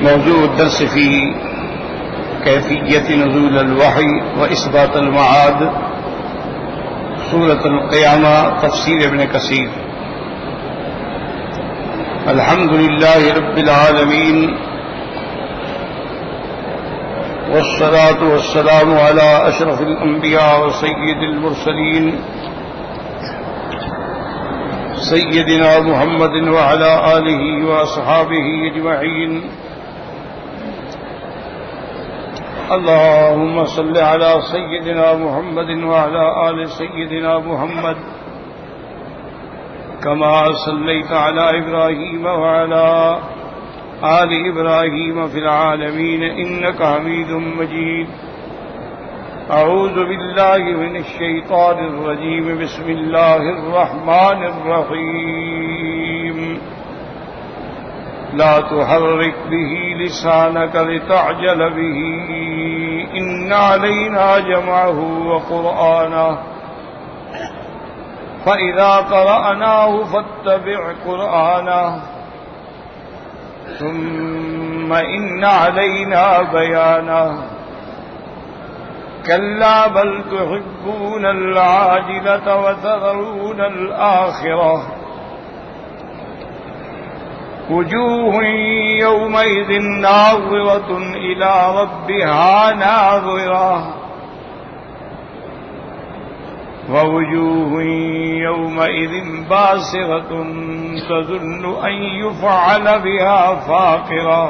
موضوع الدرس فيه كيفية نزول الوحي وإثبات المعاد، سورة القيامة، تفسير ابن كثير۔ الحمد لله رب العالمين، والصلاة والسلام على أشرف الأنبياء وسيد المرسلين سيدنا محمد وعلى آله وأصحابه أجمعين۔ اللهم صل على سيدنا محمد وعلى آل سيدنا محمد كما صليت على إبراهيم وعلى آل إبراهيم في العالمين إنك حميد مجيد۔ أعوذ بالله من الشيطان الرجيم، بسم الله الرحمن الرحيم۔ لا تحرك به لسانك لتعجل به، إن علينا جمعه وقرآنه، فإذا قرأناه فاتبع قرآنه، ثم إن علينا بيانه، كلا بل تحبون العاجلة وتذرون الآخرة، وجوه يومئذ ناظرة إلى ربها ناظرة، ووجوه يومئذ باسرة تظن أن يفعل بها فاقرة۔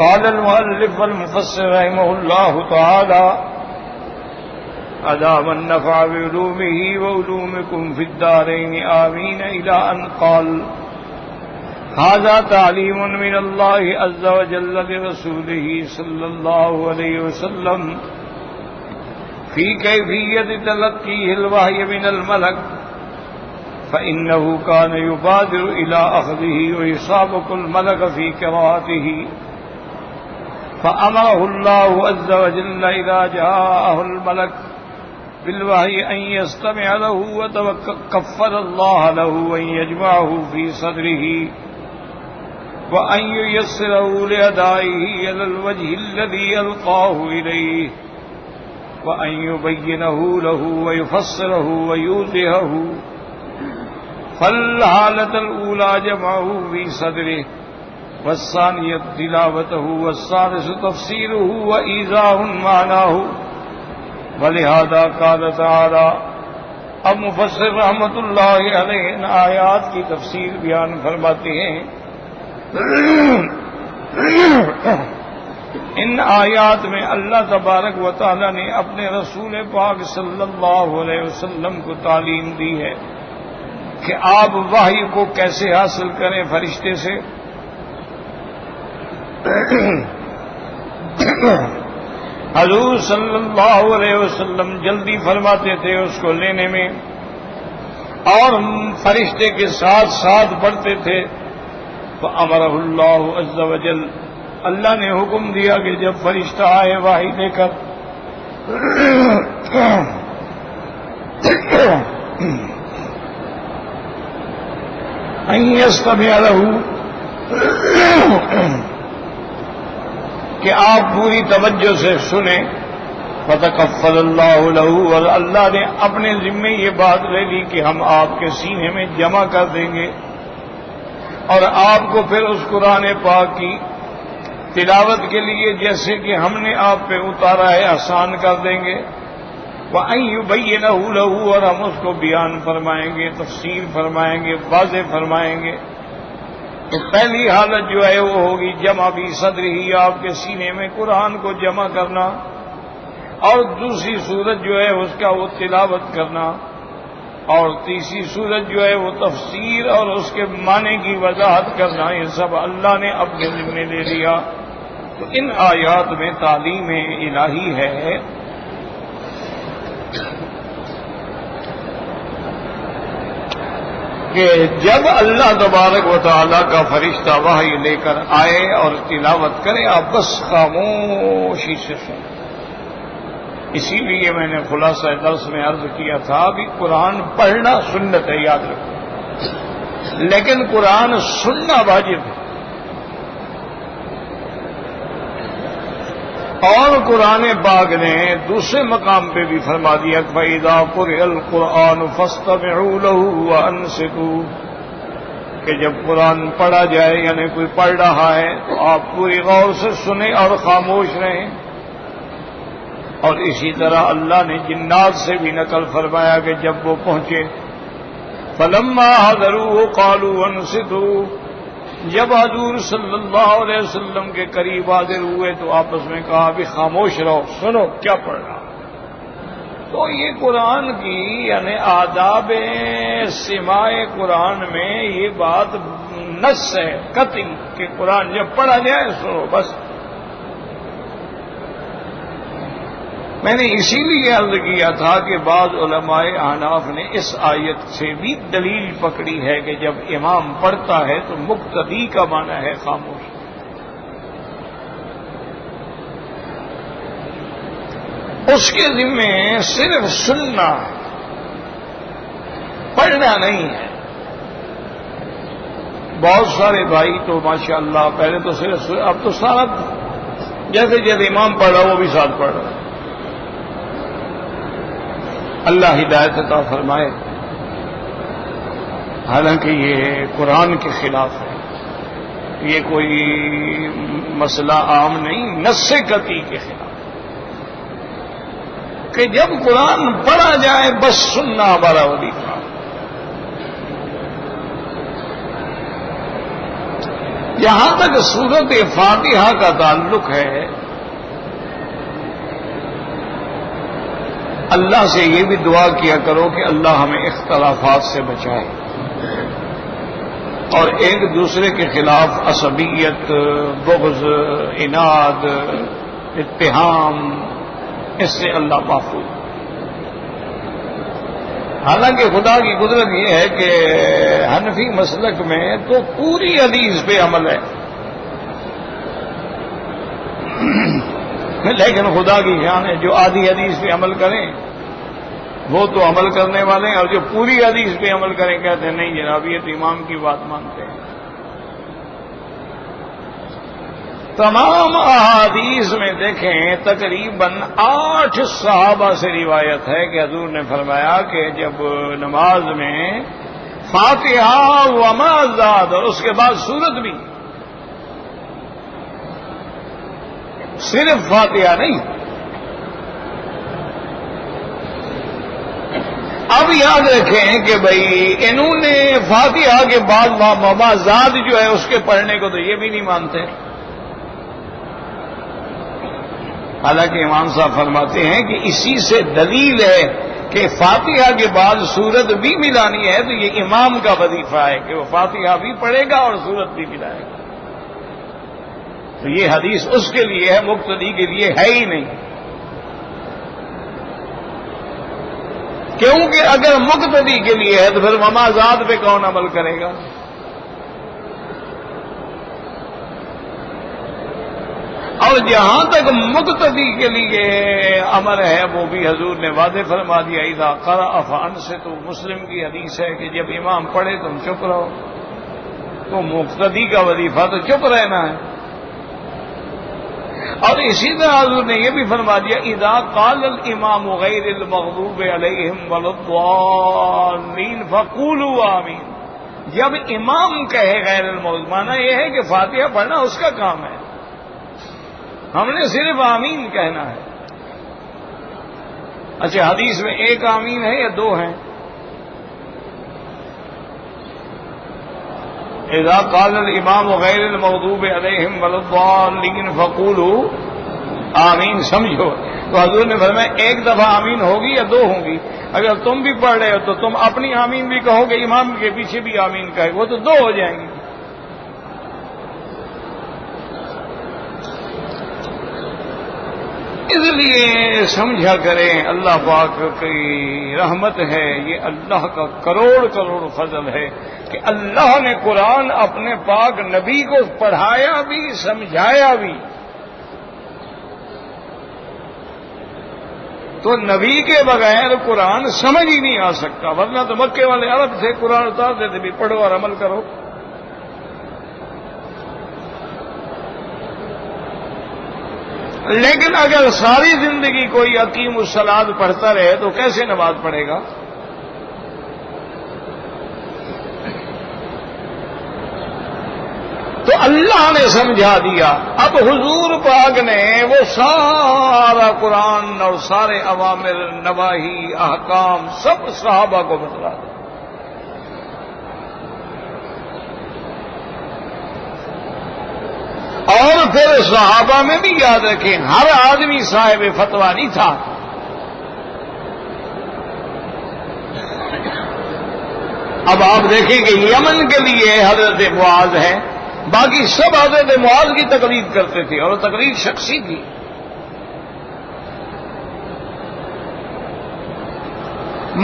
قال المؤلف والمفسر رحمه الله تعالى: أدام النفع بعلومه وعلومكم في الدارين آمين، إلى أن قال: هذا تعليم من الله عز وجل لرسوله صلى الله عليه وسلم في كيفية تلقيه الوحي من الملك، فإنه كان يبادر إلى أخذه ويسابق الملك في قراءته، فأمره الله عز وجل إذا جاءه الملك بالوحي أن يستمع له، وتكفل الله له أن يجمعه في صدره وأن ييسره لأدائه على الوجه الذي يلقاه إليه، وأن يبينه له ويفسره ويوضحه۔ فالحالة الأولى جمعه في صدره، والثانية تلاوته، والثالث تفسيره وإيضاح معناه۔ ولہذا قال تعالی، اب مفسر رحمت اللہ علیہ ان آیات کی تفسیر بیان فرماتے ہیں۔ ان آیات میں اللہ تبارک و تعالی نے اپنے رسول پاک صلی اللہ علیہ وسلم کو تعلیم دی ہے کہ آپ وحی کو کیسے حاصل کریں فرشتے سے۔ حضور صلی اللہ علیہ وسلم جلدی فرماتے تھے اس کو لینے میں، اور فرشتے کے ساتھ ساتھ پڑھتے تھے۔ فأمرہ اللہ عز وجل، اللہ نے حکم دیا کہ جب فرشتہ آئے وحی لے کر ان یستمع لہ، کہ آپ پوری توجہ سے سنیں۔ فتکفل اللہ لہ، اور اللہ نے اپنے ذمے یہ بات لے لی کہ ہم آپ کے سینے میں جمع کر دیں گے، اور آپ کو پھر اس قرآن پاک کی تلاوت کے لیے جیسے کہ ہم نے آپ پہ اتارا ہے آسان کر دیں گے۔ وَأَن يُبَيِّنَهُ لَهُ، اور ہم اس کو بیان فرمائیں گے، تفسیر فرمائیں گے، واضح فرمائیں گے۔ تو پہلی حالت جو ہے وہ ہوگی جمع فی صدرہ، آپ کے سینے میں قرآن کو جمع کرنا، اور دوسری صورت جو ہے اس کا وہ تلاوت کرنا، اور تیسری صورت جو ہے وہ تفسیر اور اس کے معنی کی وضاحت کرنا۔ یہ سب اللہ نے اپنے ذمہ لے لیا۔ تو ان آیات میں تعلیم الہی ہے کہ جب اللہ تبارک و تعالیٰ کا فرشتہ وحی لے کر آئے اور تلاوت کرے، آپ بس خاموشی سے سنیں۔ اسی لیے میں نے خلاصہ درس میں عرض کیا تھا بھی قرآن پڑھنا سنت ہے، یاد رکھو، لیکن قرآن سننا واجب ہے۔ اور قرآن پاک نے دوسرے مقام پہ بھی فرما دیا فَإِذَا قُرِئَ الْقُرْآنُ فَاسْتَمِعُوا لَهُ وَأَنصِتُوا، کہ جب قرآن پڑھا جائے یعنی کوئی پڑھ رہا ہے تو آپ پوری غور سے سنیں اور خاموش رہیں۔ اور اسی طرح اللہ نے جنات سے بھی نقل فرمایا کہ جب وہ پہنچے فَلَمَّا حَضَرُوهُ قَالُوا أَنصِتُوا، جب حضور صلی اللہ علیہ وسلم کے قریب حاضر ہوئے تو آپس میں کہا بھی خاموش رہو، سنو کیا پڑھ رہا۔ تو یہ قرآن کی یعنی آداب سماع قرآن میں یہ بات نص ہے قطعی کہ قرآن جب پڑھا جائے سنو بس۔ میں نے اسی لیے عرض کیا تھا کہ بعض علماء احناف نے اس آیت سے بھی دلیل پکڑی ہے کہ جب امام پڑھتا ہے تو مقتدی کا معنی ہے خاموش۔ اس کے ذمے صرف سننا ہے، پڑھنا نہیں ہے۔ بہت سارے بھائی تو ماشاءاللہ پہلے تو صرف اب تو سارا جیسے جیسے امام پڑھ رہا وہ بھی ساتھ پڑھ رہا ہے۔ اللہ ہدایت عطا فرمائے۔ حالانکہ یہ قرآن کے خلاف ہے، یہ کوئی مسئلہ عام نہیں، نص قطعی کے خلاف کہ جب قرآن پڑھا جائے بس سننا ہمارا وظیفہ۔ جہاں تک سورت فاتحہ کا تعلق ہے، اللہ سے یہ بھی دعا کیا کرو کہ اللہ ہمیں اختلافات سے بچائے اور ایک دوسرے کے خلاف عصبیت، بغض، عناد، اتہام، اس سے اللہ محفوظ۔ حالانکہ خدا کی قدرت یہ ہے کہ حنفی مسلک میں تو پوری حدیث پہ عمل ہے، لیکن خدا کی شان ہے جو آدھی حدیث پہ عمل کریں وہ تو عمل کرنے والے ہیں، اور جو پوری حدیث پہ عمل کریں کہتے ہیں نہیں جناب یہ تو امام کی بات مانتے ہیں۔ تمام احادیث میں دیکھیں تقریباً 8 صحابہ سے روایت ہے کہ حضور نے فرمایا کہ جب نماز میں فاتحہ وما زاد اور اس کے بعد سورت بھی، صرف فاتحہ نہیں۔ اب یاد رکھیں کہ بھئی انہوں نے فاتحہ کے بعد وما زاد جو ہے اس کے پڑھنے کو تو یہ بھی نہیں مانتے، حالانکہ امام صاحب فرماتے ہیں کہ اسی سے دلیل ہے کہ فاتحہ کے بعد سورت بھی ملانی ہے تو یہ امام کا وظیفہ ہے کہ وہ فاتحہ بھی پڑھے گا اور سورت بھی ملائے گا۔ تو یہ حدیث اس کے لیے ہے، مقتدی کے لیے ہے ہی نہیں، کیونکہ اگر مقتدی کے لیے ہے تو پھر ممازات پہ کون عمل کرے گا؟ اور جہاں تک مقتدی کے لیے امر ہے وہ بھی حضور نے واضح فرما دیا اذا قرأ فانصتوا، مسلم کی حدیث ہے کہ جب امام پڑھے تم چپ رہو، تو مقتدی کا وظیفہ تو چپ رہنا ہے۔ اور اسی طرح حضور نے یہ بھی فرما دیا اذا قال الامام غیر المغضوب علیہم ولا الضالین فقولوا آمین، جب امام کہے غیر المغضوب، معنی یہ ہے کہ فاتحہ پڑھنا اس کا کام ہے، ہم نے صرف آمین کہنا ہے۔ اچھا حدیث میں ایک آمین ہے یا 2 ہیں؟ اذا قال الامام غیر المغضوب علیہم ولا الضالین فقولوا آمین، سمجھو تو حضور نے فرمایا ایک دفعہ آمین ہوگی یا 2 ہوں گی؟ اگر تم بھی پڑھ رہے ہو تو تم اپنی آمین بھی کہو گے، امام کے پیچھے بھی آمین کہے، وہ تو 2 ہو جائیں گی۔ اس لیے سمجھا کریں اللہ پاک کی رحمت ہے، یہ اللہ کا کروڑ کروڑ فضل ہے کہ اللہ نے قرآن اپنے پاک نبی کو پڑھایا بھی سمجھایا بھی۔ تو نبی کے بغیر قرآن سمجھ ہی نہیں آ سکتا، ورنہ تو مکے والے عرب سے قرآن اتار دیتے بھی پڑھو اور عمل کرو۔ لیکن اگر ساری زندگی کوئی اقیم الصلاۃ پڑھتا رہے تو کیسے نماز پڑھے گا؟ تو اللہ نے سمجھا دیا. اب حضور پاک نے وہ سارا قرآن اور سارے اوامر نواہی احکام سب صحابہ کو بتلا دیا. اور پھر صحابہ میں بھی یاد رکھیں ہر آدمی صاحب فتویٰ نہیں تھا. اب آپ دیکھیں کہ یمن کے لیے حضرت معاذ ہے، باقی سب حضرت معاذ کی تقلید کرتے تھے اور وہ تقلید شخصی تھی.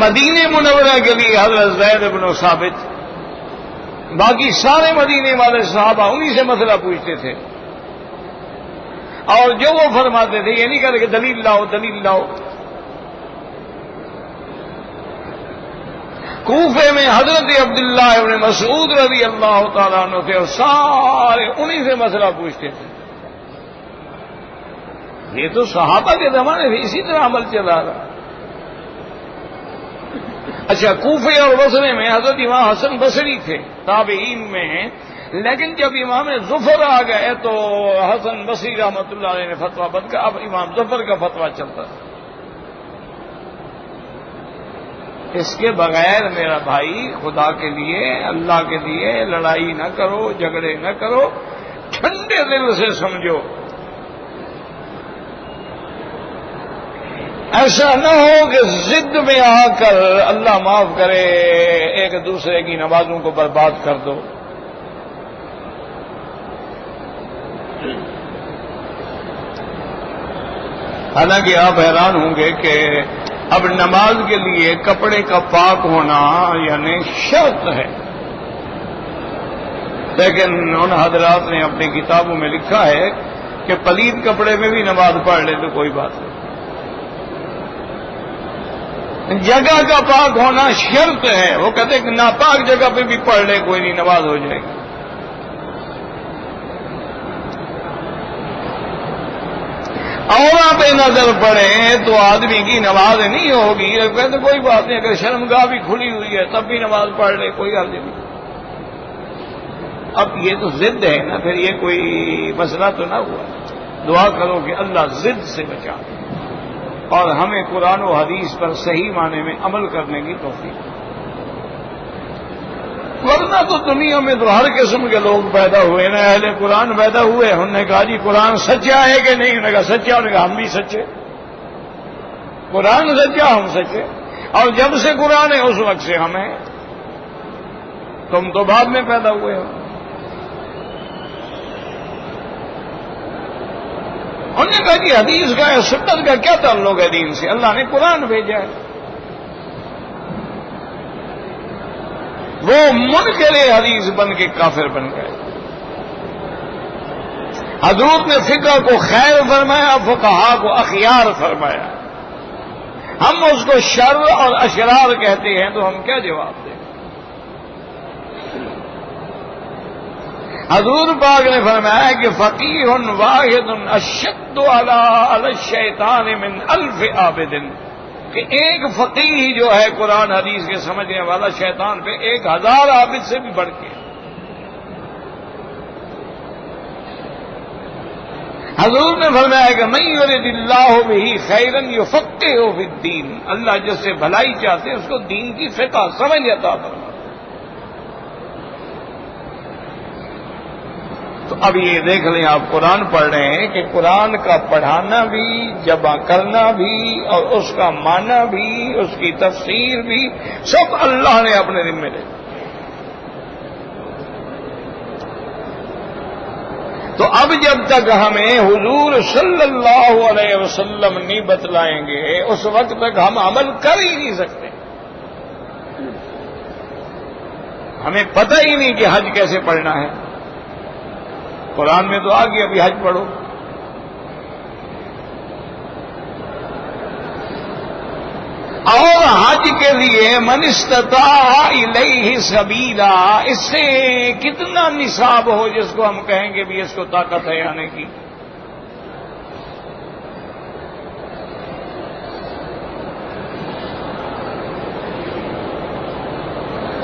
مدینے منورہ کے لیے حضرت زید بن ثابت، باقی سارے مدینے والے صحابہ انہی سے مسئلہ پوچھتے تھے، اور جو وہ فرماتے تھے یہ نہیں کہتے کہ دلیل لاؤ دلیل لاؤ. کوفے میں حضرت عبداللہ ابن مسعود رضی اللہ تعالیٰ عنہ تھے اور سارے انہی سے مسئلہ پوچھتے تھے. یہ تو صحابہ کے زمانے سے اسی طرح عمل چلا رہا. اچھا، کوفے اور بصرے میں حضرت امام حسن بصری تھے تابعین میں ہیں، لیکن جب امام ظفر آ گئے تو حسن بصری رحمۃ اللہ علیہ نے فتویٰ بدل کر اب امام ظفر کا فتویٰ چلتا تھا. اس کے بغیر میرا بھائی خدا کے لیے اللہ کے لیے لڑائی نہ کرو، جھگڑے نہ کرو، ٹھنڈے دل سے سمجھو. ایسا نہ ہو کہ ضد میں آ کر اللہ معاف کرے ایک دوسرے کی نمازوں کو برباد کر دو. حالانکہ آپ حیران ہوں گے کہ اب نماز کے لیے کپڑے کا پاک ہونا یعنی شرط ہے، لیکن ان حضرات نے اپنی کتابوں میں لکھا ہے کہ پلید کپڑے میں بھی نماز پڑھ لے تو کوئی بات نہیں. جگہ کا پاک ہونا شرط ہے. وہ کہتے ہیں کہ ناپاک جگہ پہ بھی پڑھ لے کوئی نہیں، نماز ہو جائے گی. عورت پہ نظر پڑے تو آدمی کی نماز نہیں ہوگی. کہتے کوئی بات نہیں، اگر شرمگاہ بھی کھلی ہوئی ہے تب بھی نماز پڑھ لے کوئی حرج نہیں. اب یہ تو ضد ہے نا، پھر یہ کوئی مسئلہ تو نہ ہوا. دعا کرو کہ اللہ ضد سے بچا اور ہمیں قرآن و حدیث پر صحیح معنی میں عمل کرنے کی توفیق. ورنہ تو دنیا میں تو ہر قسم کے لوگ پیدا ہوئے نا. اہل قرآن پیدا ہوئے، انہوں نے کہا جی قرآن سچا ہے کہ نہیں؟ انہوں نے کہا سچا. انہوں نے کہا ہم بھی سچے. قرآن سچا، ہم سچے. اور جب سے قرآن ہے اس وقت سے ہم ہیں، تم تو بعد میں پیدا ہوئے ہو. انہوں نے کہا جی حدیث کا یا سنت کا کیا تعلق ہے دین سے؟ اللہ نے قرآن بھیجا ہے. وہ منکر حدیث بن کے کافر بن گئے. حضرت نے فقہ کو خیر فرمایا، فقہا کو اخیار فرمایا. ہم اس کو شر اور اشرار کہتے ہیں تو ہم کیا جواب دیں؟ حضور پاک نے فرمایا کہ فقیہ واحد اشد علی الشیطان من الف عابد، کہ ایک فقیہ جو ہے قرآن حدیث کے سمجھنے والا شیطان پہ 1000 عابد سے بھی بڑھ کے. حضور نے فرمایا کہ من یرد اللہ بہ خیرا یفقہہ فی الدین، اللہ جس سے بھلائی چاہتے ہیں اس کو دین کی فقہ سمجھ عطا فرماتا. تو اب یہ دیکھ لیں، آپ قرآن پڑھ رہے ہیں کہ قرآن کا پڑھانا بھی، جمع کرنا بھی، اور اس کا معنی بھی، اس کی تفسیر بھی سب اللہ نے اپنے ذمہ لے. تو اب جب تک ہمیں حضور صلی اللہ علیہ وسلم نہیں بتلائیں گے اس وقت تک ہم عمل کر ہی نہیں سکتے. ہمیں پتہ ہی نہیں کہ حج کیسے پڑھنا ہے. قرآن میں تو آ گیا ابھی حج پڑھو. اور حج کے لیے من استطاع الیہ سبیلا، اس سے کتنا نصاب ہو جس کو ہم کہیں گے بھی اس کو طاقت ہے آنے کی.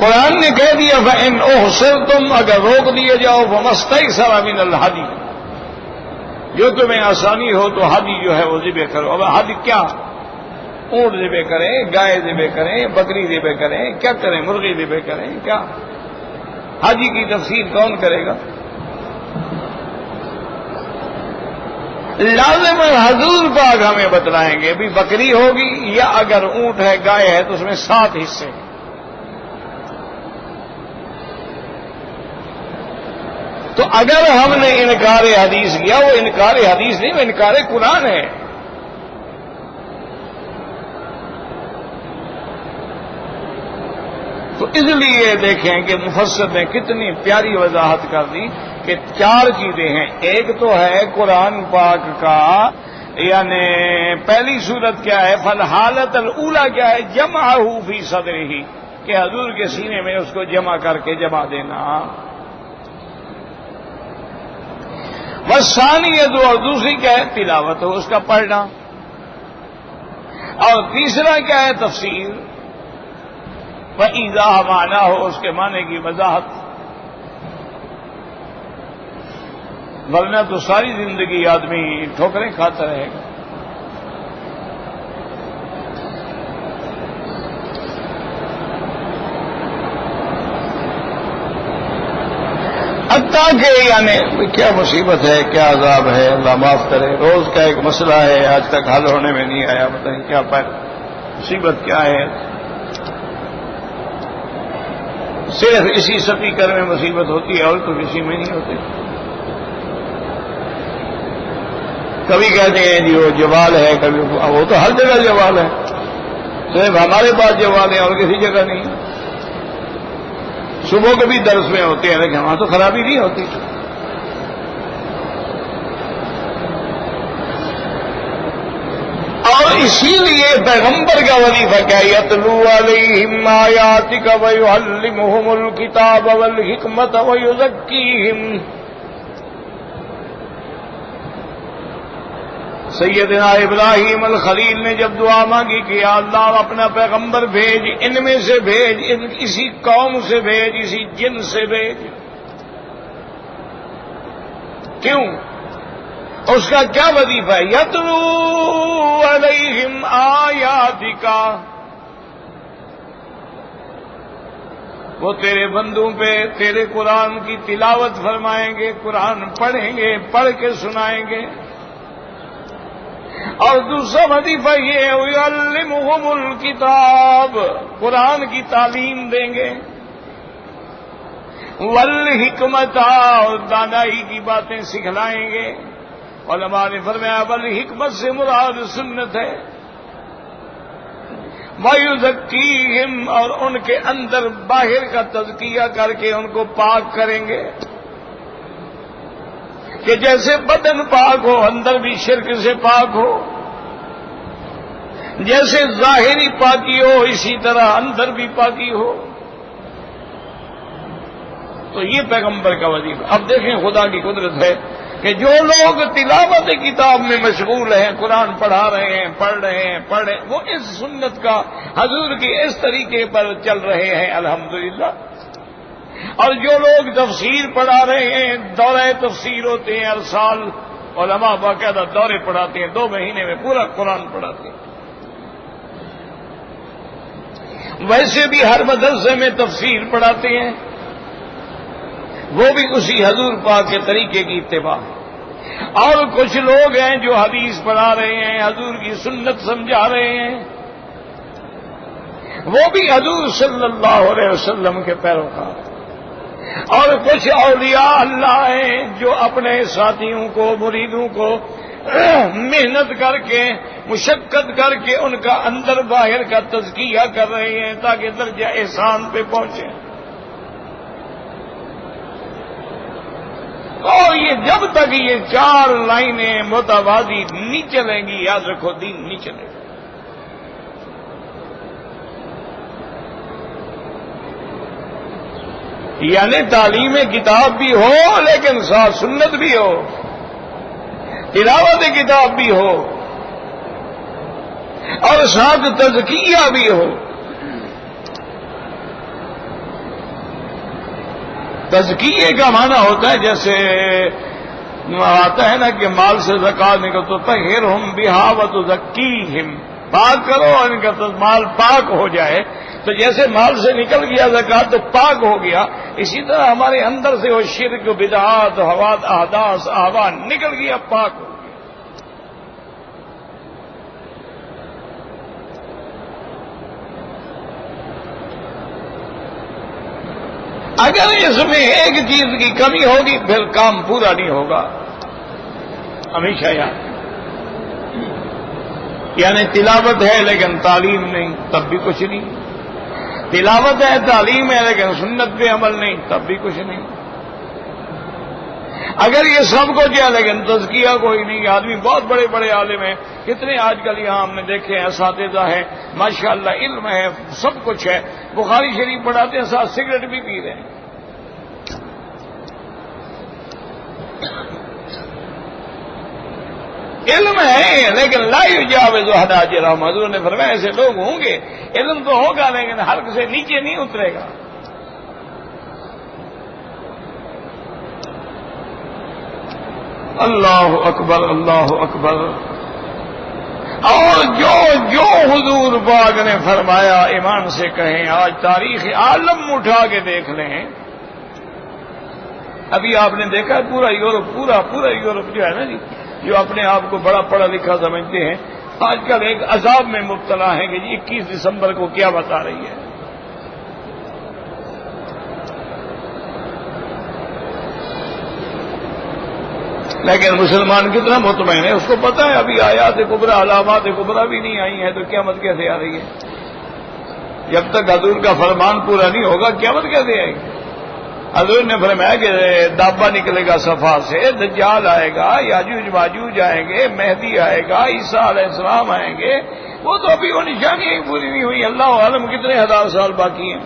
قرآن نے کہہ دیا فَإِنْ أُحْصِرْتُمْ، اگر روک دیے جاؤ فَمَسْتَيْسَرَ مِنَ الْهَدْيِ، جو تمہیں آسانی ہو تو ہدی جو ہے وہ ذبح کرو۔ اب ہدی کیا؟ اونٹ ذبح کریں، گائے ذبح کریں، بکری ذبح کریں، کیا کریں؟ مرغی ذبح کریں، کیا؟ حاجی کی تفسیر کون کرے گا؟ لازم حضور پاک ہمیں بتلائیں گے بھی بکری ہوگی یا اگر اونٹ ہے گائے ہے تو اس میں 7 حصے۔ تو اگر ہم نے انکار حدیث کیا، وہ انکار حدیث نہیں، وہ انکار قرآن ہے۔ تو اس لیے دیکھیں کہ مفسر نے کتنی پیاری وضاحت کر دی کہ 4 چیزیں ہیں۔ ایک تو ہے قرآن پاک کا، یعنی پہلی صورت کیا ہے؟ فالحالت الاولی کیا ہے؟ جمعہ فی صدرہ، کہ حضور کے سینے میں اس کو جمع کر کے جمع دینا۔ والثانیۃ، اور دوسری کیا ہے؟ تلاوت ہو، اس کا پڑھنا۔ اور تیسرا کیا ہے؟ تفسیر، وَإِذَا معنی ہو، اس کے معنی کی وضاحت۔ ورنہ تو ساری زندگی آدمی ٹھوکریں کھاتا رہے گا۔ حتیٰ کہ یعنی کیا مصیبت ہے، کیا عذاب ہے، اللہ معاف کرے۔ روز کا ایک مسئلہ ہے، آج تک حل ہونے میں نہیں آیا، بتائیں کیا مصیبت کیا ہے؟ صرف اسی سپیکر میں مصیبت ہوتی ہے اور تو کسی میں نہیں ہوتی۔ کبھی کہتے ہیں جی وہ جوال ہے، کبھی وہ تو ہر جگہ جوال ہے، صرف ہمارے پاس جوال ہے اور کسی جگہ نہیں۔ صبح کو بھی درس میں ہوتے ہیں لیکن وہاں تو خرابی نہیں ہوتی۔ اور اسی لیے پیغمبر کا وظیفہ کیا؟ یتلو علیہم آیاتک ویعلمہم الکتاب والحکمت ویزکیہم۔ سیدنا ابراہیم الخلیل نے جب دعا مانگی کہ یا اللہ اپنا پیغمبر بھیج، ان میں سے بھیج، اسی قوم سے بھیج، اسی جن سے بھیج۔ کیوں؟ اس کا کیا وظیفہ ہے؟ یتلو علیہم آیاتک، وہ تیرے بندوں پہ تیرے قرآن کی تلاوت فرمائیں گے، قرآن پڑھیں گے، پڑھ کے سنائیں گے۔ اور دوسرا وظیفہ یہ ہے وَيُعَلِّمُهُمُ الْكِتَابَ، قرآن کی تعلیم دیں گے، وَالْحِکْمَةَ، اور دانائی کی باتیں سکھلائیں گے۔ علماء نے فرمایا وَالْحِکْمَةَ سے مراد سنت ہے۔ وَيُزَكِّيهِمْ، اور ان کے اندر باہر کا تزکیہ کر کے ان کو پاک کریں گے، کہ جیسے بدن پاک ہو اندر بھی شرک سے پاک ہو، جیسے ظاہری پاکی ہو اسی طرح اندر بھی پاکی ہو۔ تو یہ پیغمبر کا وظیفہ۔ اب دیکھیں خدا کی قدرت ہے کہ جو لوگ تلاوت کتاب میں مشغول ہیں، قرآن پڑھا رہے ہیں، پڑھ رہے ہیں، وہ اس سنت کا، حضور کی اس طریقے پر چل رہے ہیں الحمدللہ۔ اور جو لوگ تفسیر پڑھا رہے ہیں، دورہ تفسیر ہوتے ہیں ہر سال، علماء باقاعدہ دورے پڑھاتے ہیں، 2 مہینے میں پورا قرآن پڑھاتے ہیں۔ ویسے بھی ہر مدرسے میں تفسیر پڑھاتے ہیں، وہ بھی اسی حضور پاک کے طریقے کی اتباع ہے۔ اور کچھ لوگ ہیں جو حدیث پڑھا رہے ہیں، حضور کی سنت سمجھا رہے ہیں، وہ بھی حضور صلی اللہ علیہ وسلم کے پیروکار ہیں۔ اور کچھ اولیاء اللہ ہیں جو اپنے ساتھیوں کو، مریدوں کو محنت کر کے، مشقت کر کے ان کا اندر باہر کا تزکیہ کر رہے ہیں تاکہ درجہ احسان پہ پہنچیں۔ اور یہ جب تک یہ 4 لائنیں متوازی نہیں چلیں گی، یاد رکھو دین نہیں چلے گا۔ یعنی تعلیم کتاب بھی ہو لیکن ساتھ سنت بھی ہو، تلاوت کتاب بھی ہو اور ساتھ تزکیہ بھی ہو۔ تزکیے کا معنی ہوتا ہے جیسے آتا ہے نا کہ مال سے زکات نکل تو طہرہم بہا وتزکیہم، پاک کرو اور ان کا مال پاک ہو جائے. تو جیسے مال سے نکل گیا زکات تو پاک ہو گیا، اسی طرح ہمارے اندر سے وہ شرک بدعات حواد احداث احوا نکل گیا، پاک ہو گیا. اگر اس میں ایک چیز کی کمی ہوگی پھر کام پورا نہیں ہوگا. ہمیشہ یاد، یعنی تلاوت ہے لیکن تعلیم نہیں تب بھی کچھ نہیں، تلاوت ہے تعلیم ہے لیکن سنت پہ عمل نہیں تب بھی کچھ نہیں. اگر یہ سب کچھ ہے لیکن تزکیہ کوئی نہیں. آدمی بہت بڑے بڑے عالم ہیں، کتنے آج کل یہاں ہم نے دیکھے ہیں اساتذہ ہیں ماشاءاللہ، علم ہے سب کچھ ہے، بخاری شریف پڑھاتے ہیں ساتھ سگریٹ بھی پی رہے ہیں. علم ہے لیکن لا یجاوز حناجرہم، حضور نے فرمایا ایسے لوگ ہوں گے، علم تو ہوگا لیکن حلق سے نیچے نہیں اترے گا. اللہ اکبر اللہ اکبر. اور جو حضور پاک نے فرمایا ایمان سے کہیں. آج تاریخ عالم اٹھا کے دیکھ لیں، ابھی آپ نے دیکھا پورا یورپ پورا یورپ جو ہے نا جی، جو اپنے آپ کو بڑا پڑھا لکھا سمجھتے ہیں، آج کل ایک عذاب میں مبتلا ہے کہ جی 21 دسمبر کو کیا بتا رہی ہے. لیکن مسلمان کتنا مطمئن ہے، اس کو پتا ہے ابھی آیات کبریٰ علامات کبریٰ بھی نہیں آئی ہیں تو قیامت کیسے آ رہی ہے. جب تک حضور کا فرمان پورا نہیں ہوگا قیامت کیسے آئے گی. حضور نے فرمایا کہ دابا نکلے گا صفا سے، دجال آئے گا، یاجوج ماجوج آئیں گے، مہدی آئے گا، عیسیٰ علیہ السلام آئیں گے. وہ تو ابھی وہ نشانیاں ہی پوری نہیں ہوئی، اللہ عالم کتنے ہزار سال باقی ہیں.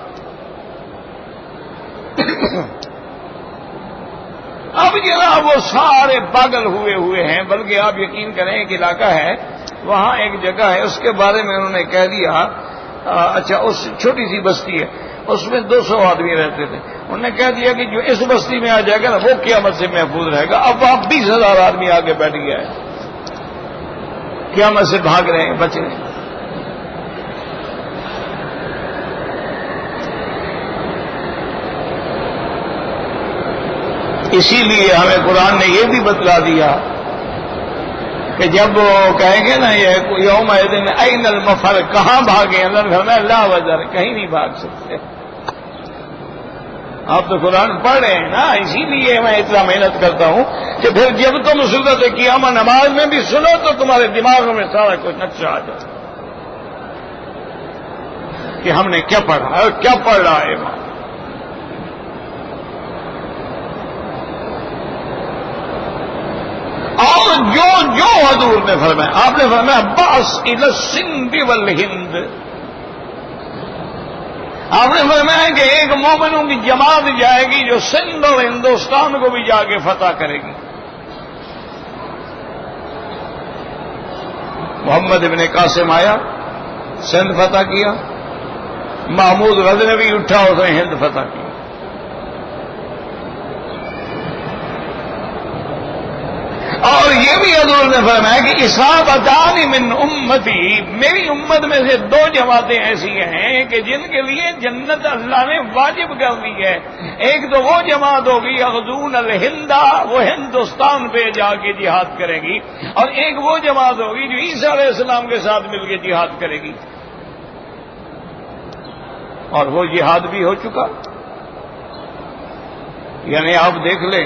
اب جناب وہ سارے پاگل ہوئے ہیں. بلکہ آپ یقین کریں ایک علاقہ ہے وہاں ایک جگہ ہے، اس کے بارے میں انہوں نے کہہ دیا اچھا اس چھوٹی سی بستی ہے اس میں 200 آدمی رہتے تھے. انہوں نے کہہ دیا کہ جو اس بستی میں آ جائے گا نا وہ قیامت سے محفوظ رہے گا. اب آپ 20,000 آدمی آگے بیٹھ گیا ہے، قیامت سے بھاگ رہے ہیں، بچ رہے ہیں. اسی لیے ہمیں قرآن نے یہ بھی بتلا دیا کہ جب وہ کہیں گے نا یہ یوم دن این المفر، کہاں بھاگے، اللہ نے فرمایا لا وزر، کہیں نہیں بھاگ سکتے. آپ تو قرآن پڑھ رہے ہیں نا، اسی لیے میں اتنا محنت کرتا ہوں کہ پھر جب تم صورت قیامت نماز میں بھی سنو تو تمہارے دماغ میں سارا کچھ نقشہ آ جائے کہ ہم نے کیا پڑھا ہے اور کیا پڑھ رہا ہے. اور جو حضور نے فرمایا، آپ نے فرمایا باس الی السند والہند، آپ نے فرمایا کہ ایک مومنوں کی جماعت جائے گی جو سندھ اور ہندوستان کو بھی جا کے فتح کرے گی. محمد ابن قاسم آیا، سندھ فتح کیا. محمود غزنوی اٹھا، اس نے ہند فتح کی. اور یہ بھی حضور نے فرمایا کہ اصابتان من امتی، میری امت میں سے 2 جماعتیں ایسی ہیں کہ جن کے لیے جنت اللہ نے واجب کر دی ہے. ایک تو وہ جماعت ہوگی یغزون الہندا، وہ ہندوستان پہ جا کے جہاد کرے گی، اور ایک وہ جماعت ہوگی جو عیسیٰ علیہ السلام کے ساتھ مل کے جہاد کرے گی. اور وہ جہاد بھی ہو چکا. یعنی آپ دیکھ لیں.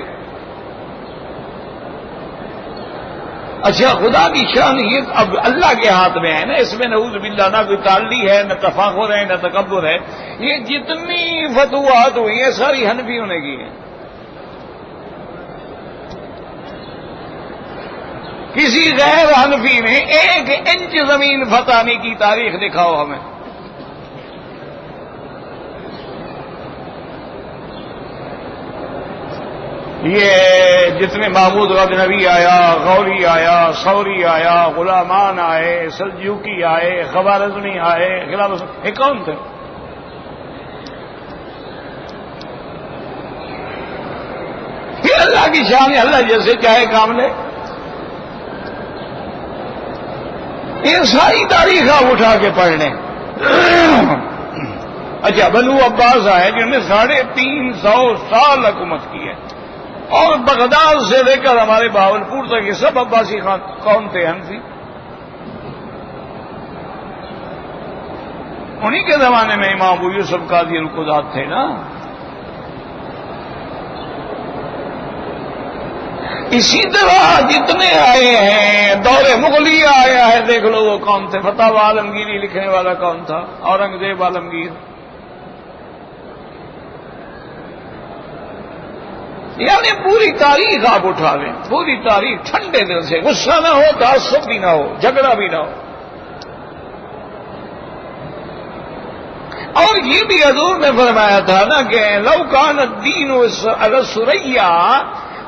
اچھا خدا کی شان یہ اب اللہ کے ہاتھ میں ہے نا، اس میں نعوذ باللہ نہ کوئی تعلی ہے، نہ تفاخر ہے، نہ تکبر ہے. یہ جتنی فتوحات ہوئی ہیں ساری حنفیوں نے کی ہیں. کسی غیر حنفی نے 1 انچ زمین فتح نہیں کی. تاریخ دکھاؤ ہمیں. یہ جتنے محمود غزنوی آیا، غوری آیا، ثوری آیا، غلامان آئے، سلجوقی آئے، خوارزمی آئے، یہ کون تھے؟ کی شان ہے، اللہ جیسے چاہے کام لے. یہ ساری تاریخ آپ اٹھا کے پڑھ لیں. اچھا، بنو عباس آئے جنہوں نے 350 سال حکومت کی ہے، اور بغداد سے لے کر ہمارے بہاولپور تک یہ سب عباسی کون تھے؟ حنفی. انہی کے زمانے میں امام ابو یوسف قاضی القضات تھے نا. اسی طرح جتنے آئے ہیں، دور مغلیہ آیا ہے، دیکھ لو وہ کون تھے. فتح عالمگیری لکھنے والا کون تھا؟ اورنگزیب عالمگیر. یعنی پوری تاریخ آپ اٹھا لیں، پوری تاریخ ٹھنڈے دل سے، غصہ نہ ہو، تعصب بھی نہ ہو، جھگڑا بھی نہ ہو. اور یہ بھی حضور نے فرمایا تھا نا کہ لو کان الدین اگر سریا،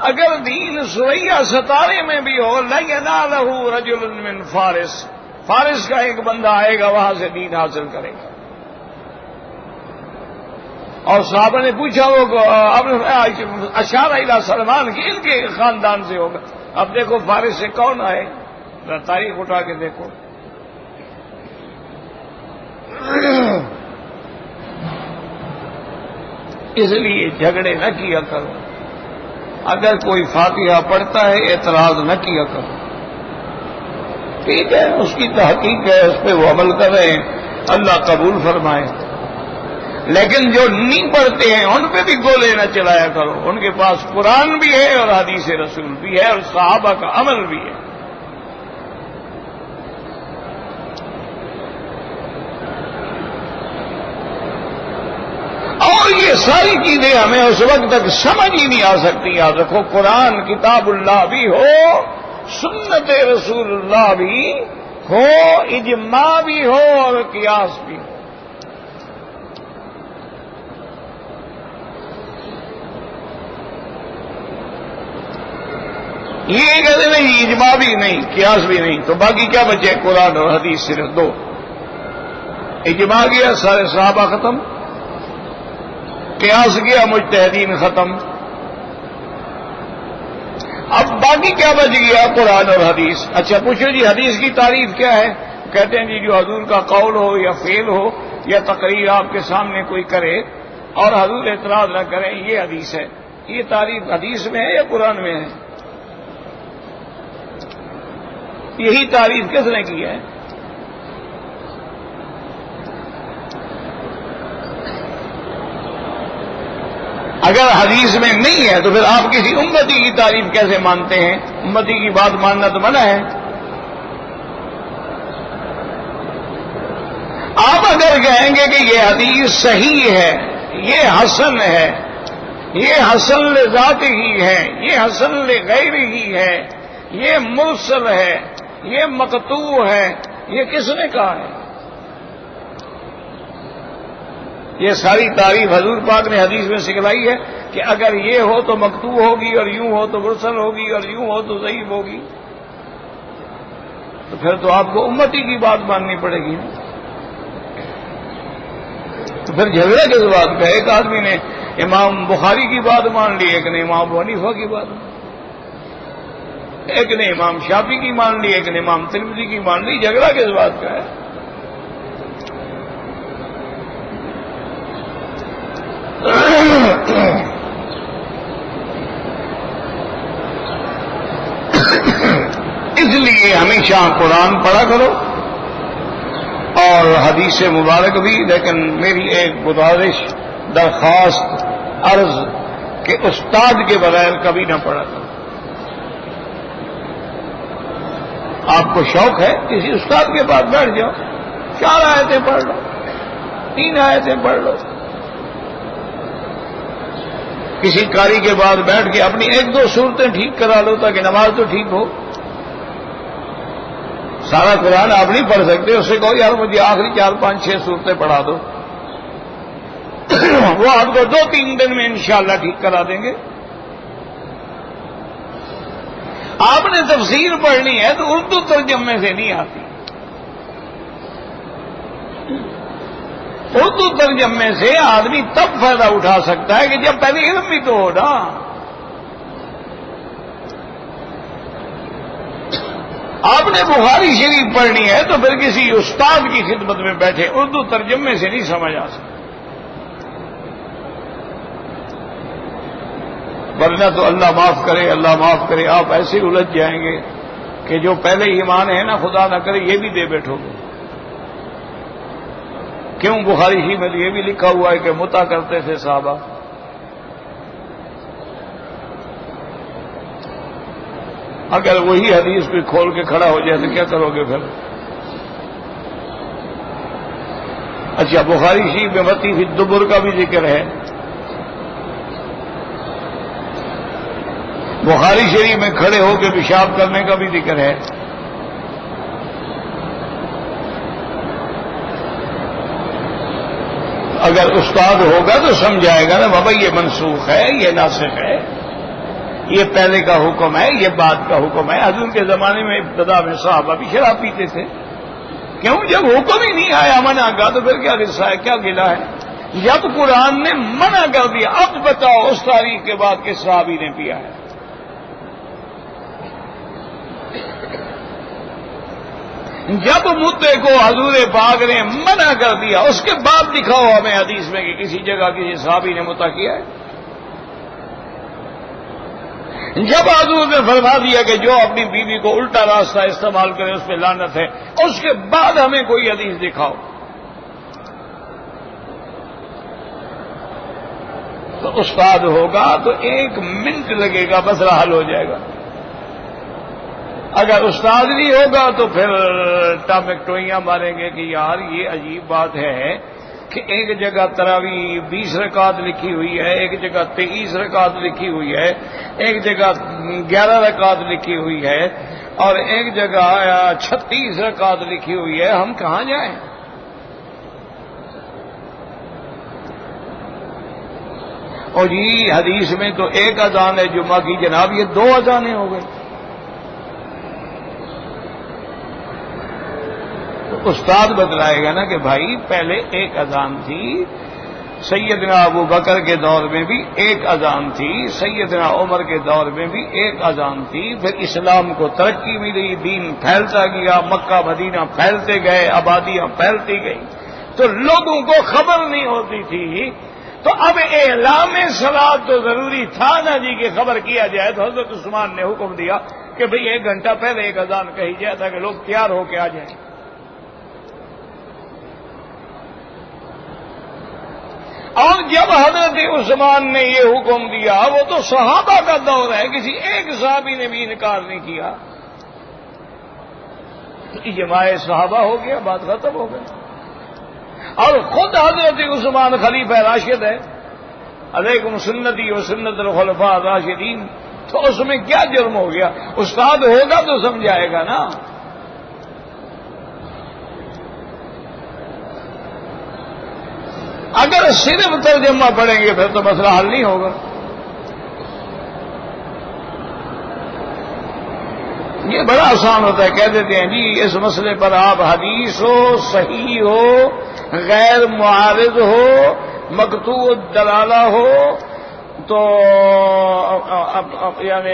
اگر دین سریا ستارے میں بھی ہو، لینالہ رجل من فارس، فارس کا ایک بندہ آئے گا وہاں سے دین حاصل کرے گا. اور صحابہ نے پوچھا وہ اشارہ الی سلمان کی، ان کے خاندان سے ہوگا. اب دیکھو فارس سے کون آئے، تاریخ اٹھا کے دیکھو. اس لیے جھگڑے نہ کیا کرو. اگر کوئی فاتحہ پڑھتا ہے اعتراض نہ کیا کرو. ٹھیک ہے، اس کی تحقیق ہے، اس پہ وہ عمل کر رہے ہیں، اللہ قبول فرمائے. لیکن جو نہیں پڑھتے ہیں ان پہ بھی گولے نہ چلایا کرو. ان کے پاس قرآن بھی ہے اور حدیث رسول بھی ہے اور صحابہ کا عمل بھی ہے. اور یہ ساری چیزیں ہمیں اس وقت تک سمجھ ہی نہیں آ سکتی. یاد رکھو، قرآن کتاب اللہ بھی ہو، سنت رسول اللہ بھی ہو، اجماع بھی ہو اور قیاس بھی ہو. یہ کہتے نہیں اجماع بھی نہیں، قیاس بھی نہیں، تو باقی کیا بچے؟ قرآن اور حدیث صرف دو. اجماع گیا سارے صحابہ ختم، قیاس گیا مجتہدین ختم. اب باقی کیا بچ گیا؟ قرآن اور حدیث. اچھا پوچھو جی حدیث کی تعریف کیا ہے؟ کہتے ہیں جی جو حضور کا قول ہو یا فعل ہو یا تقریر آپ کے سامنے کوئی کرے اور حضور اعتراض نہ کریں، یہ حدیث ہے. یہ تعریف حدیث میں ہے یا قرآن میں ہے؟ یہی تعریف کس نے کی ہے؟ اگر حدیث میں نہیں ہے تو پھر آپ کسی امتی کی تعریف کیسے مانتے ہیں؟ امتی کی بات ماننا تو منع ہے. آپ اگر کہیں گے کہ یہ حدیث صحیح ہے، یہ حسن ہے، یہ حسن لذات ہی ہے، یہ حسن لغیر ہی ہے، یہ مرسل ہے، یہ مقطوع ہے، یہ کس نے کہا ہے؟ یہ ساری تعریف حضور پاک نے حدیث میں سکھلائی ہے کہ اگر یہ ہو تو مقطوع ہوگی، اور یوں ہو تو مرسل ہوگی، اور یوں ہو تو ضعیف ہوگی. تو پھر تو آپ کو امتی کی بات ماننی پڑے گی. تو پھر جھگڑا کس بات کا؟ ایک آدمی نے امام بخاری کی بات مان لی، ایک نے امام ابو حنیفہ کی بات مان لی، ایک نے امام شافعی کی مان لی، ایک نے امام ترمذی کی مان لی. جھگڑا کس بات کا ہے؟ اس لیے ہمیشہ قرآن پڑھا کرو اور حدیث مبارک بھی. لیکن میری ایک گزارش، درخواست، عرض کہ استاد کے بغیر کبھی نہ پڑھا کرو. آپ کو شوق ہے کسی استاد کے پاس بیٹھ جاؤ، 4 آیتیں پڑھ لو، 3 آیتیں پڑھ لو. کسی قاری کے بعد بیٹھ کے اپنی 1-2 صورتیں ٹھیک کرا لو تاکہ نماز تو ٹھیک ہو. سارا قرآن آپ نہیں پڑھ سکتے، اس سے کہو یار مجھے آخری 4-5-6 صورتیں پڑھا دو. وہ آپ کو 2-3 دن میں انشاءاللہ ٹھیک کرا دیں گے. آپ نے تفسیر پڑھنی ہے تو اردو ترجمے سے نہیں آتی. اردو ترجمے سے آدمی تب فائدہ اٹھا سکتا ہے کہ جب پہلے علم بھی تو ہو نا. آپ نے بخاری شریف پڑھنی ہے تو پھر کسی استاد کی خدمت میں بیٹھے، اردو ترجمے سے نہیں سمجھ آ سکتا، ورنہ تو اللہ معاف کرے، اللہ معاف کرے، آپ ایسے الجھ جائیں گے کہ جو پہلے ایمان ہے نا، خدا نہ کرے یہ بھی دے بیٹھو گے۔ کیوں؟ بخاری شریف میں تو یہ بھی لکھا ہوا ہے کہ متع کرتے تھے صحابہ۔ اگر وہی حدیث کوئی کھول کے کھڑا ہو جائے تو کیا کرو گے پھر؟ اچھا، بخاری شریف میں متی فی الدبر کا بھی ذکر ہے، بخاری شریف میں کھڑے ہو کے پیشاب کرنے کا بھی ذکر ہے، اگر استاد ہوگا تو سمجھائے گا نا بابا یہ منسوخ ہے، یہ ناسخ ہے، یہ پہلے کا حکم ہے، یہ بعد کا حکم ہے۔ حضور کے زمانے میں ابتدا میں صحابہ بھی شراب پیتے تھے، کیوں؟ جب حکم ہی نہیں آیا منع کا تو پھر کیا غصہ ہے، کیا گلہ ہے؟ جب قرآن نے منع کر دیا، اب بتاؤ اس تاریخ کے بعد کس صحابی نے پیا ہے؟ جب مدعے کو حضور پاک نے منع کر دیا، اس کے بعد دکھاؤ ہمیں حدیث میں کہ کسی جگہ کسی صحابی نے مدعا کیا ہے۔ جب حضور نے فرما دیا کہ جو اپنی بیوی کو الٹا راستہ استعمال کرے اس پہ لعنت ہے، اس کے بعد ہمیں کوئی حدیث دکھاؤ۔ تو استاد ہوگا تو 1 منٹ لگے گا، مسئلہ حل ہو جائے گا۔ اگر استاد نہیں ہوگا تو پھر ٹامک ٹوئیاں ماریں گے کہ یار یہ عجیب بات ہے کہ ایک جگہ تراویح 20 رکعت لکھی ہوئی ہے، ایک جگہ 23 رکعت لکھی ہوئی ہے، ایک جگہ 11 رکعت لکھی ہوئی ہے، اور ایک جگہ 36 رکعت لکھی ہوئی ہے، ہم کہاں جائیں؟ اور جی حدیث میں تو 1 اذان ہے جمعہ کی، جناب یہ 2 اذانیں ہو گئی۔ استاد بتلائے گا نا کہ بھائی پہلے 1 اذان تھی، سیدنا ابو بکر کے دور میں بھی 1 اذان تھی، سیدنا عمر کے دور میں بھی 1 اذان تھی، پھر اسلام کو ترقی ملی، دین پھیلتا گیا، مکہ مدینہ پھیلتے گئے، آبادیاں پھیلتی گئی، تو لوگوں کو خبر نہیں ہوتی تھی، تو اب اعلام صلاۃ تو ضروری تھا نا جی کہ خبر کیا جائے، تو حضرت عثمان نے حکم دیا کہ بھئی 1 گھنٹہ پہلے 1 اذان کہی جائے تاکہ لوگ تیار ہو کے آ جائیں۔ اور جب حضرت عثمان نے یہ حکم دیا، وہ تو صحابہ کا دور ہے، کسی ایک صحابی نے بھی انکار نہیں کیا، اجماع صحابہ ہو گیا، بات ختم ہو گئی۔ اور خود حضرت عثمان خلیفہ راشد ہے، علیکم سنتی و سنت الخلفاء الراشدین، تو اس میں کیا جرم ہو گیا؟ استاد ہوگا تو سمجھائے گا نا۔ اگر صرف ترجمہ پڑھیں گے پھر تو مسئلہ حل نہیں ہوگا۔ یہ بڑا آسان ہوتا ہے، کہہ دیتے ہیں جی اس مسئلے پر آپ حدیث ہو، صحیح ہو، غیر معارض ہو، مقطوع الدلالہ ہو، تو یعنی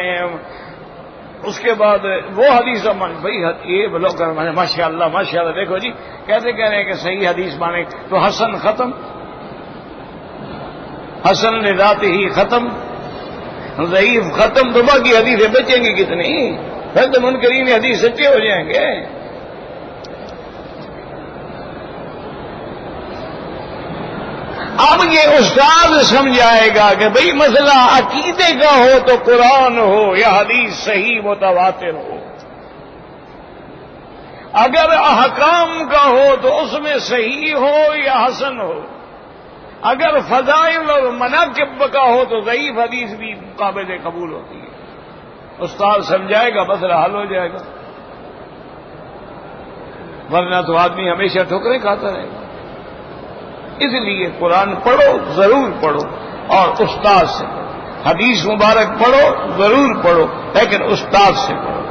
اس کے بعد وہ حدیث بھائی یہ بولو کر ماشاء اللہ دیکھو جی کہتے کہہ رہے ہیں کہ صحیح حدیث مانے تو حسن ختم، حسن لذات ہی ختم، ضعیف ختم، تو باقی حدیثیں بچیں گی کتنی؟ پھر تو منکرین حدیث سچے ہو جائیں گے۔ اب یہ استاد سمجھائے گا کہ بھئی مسئلہ عقیدے کا ہو تو قرآن ہو یا حدیث صحیح متواتر ہو، اگر احکام کا ہو تو اس میں صحیح ہو یا حسن ہو، اگر فضائل اور مناقب کا ہو تو ضعیف حدیث بھی قابل قبول ہوتی ہے۔ استاد سمجھائے گا، مسئلہ حل ہو جائے گا، ورنہ تو آدمی ہمیشہ ٹھکریں کھاتا رہے گا۔ اس لیے قرآن پڑھو، ضرور پڑھو، اور استاد سے پڑھو، حدیث مبارک پڑھو، ضرور پڑھو، لیکن استاد سے پڑھو،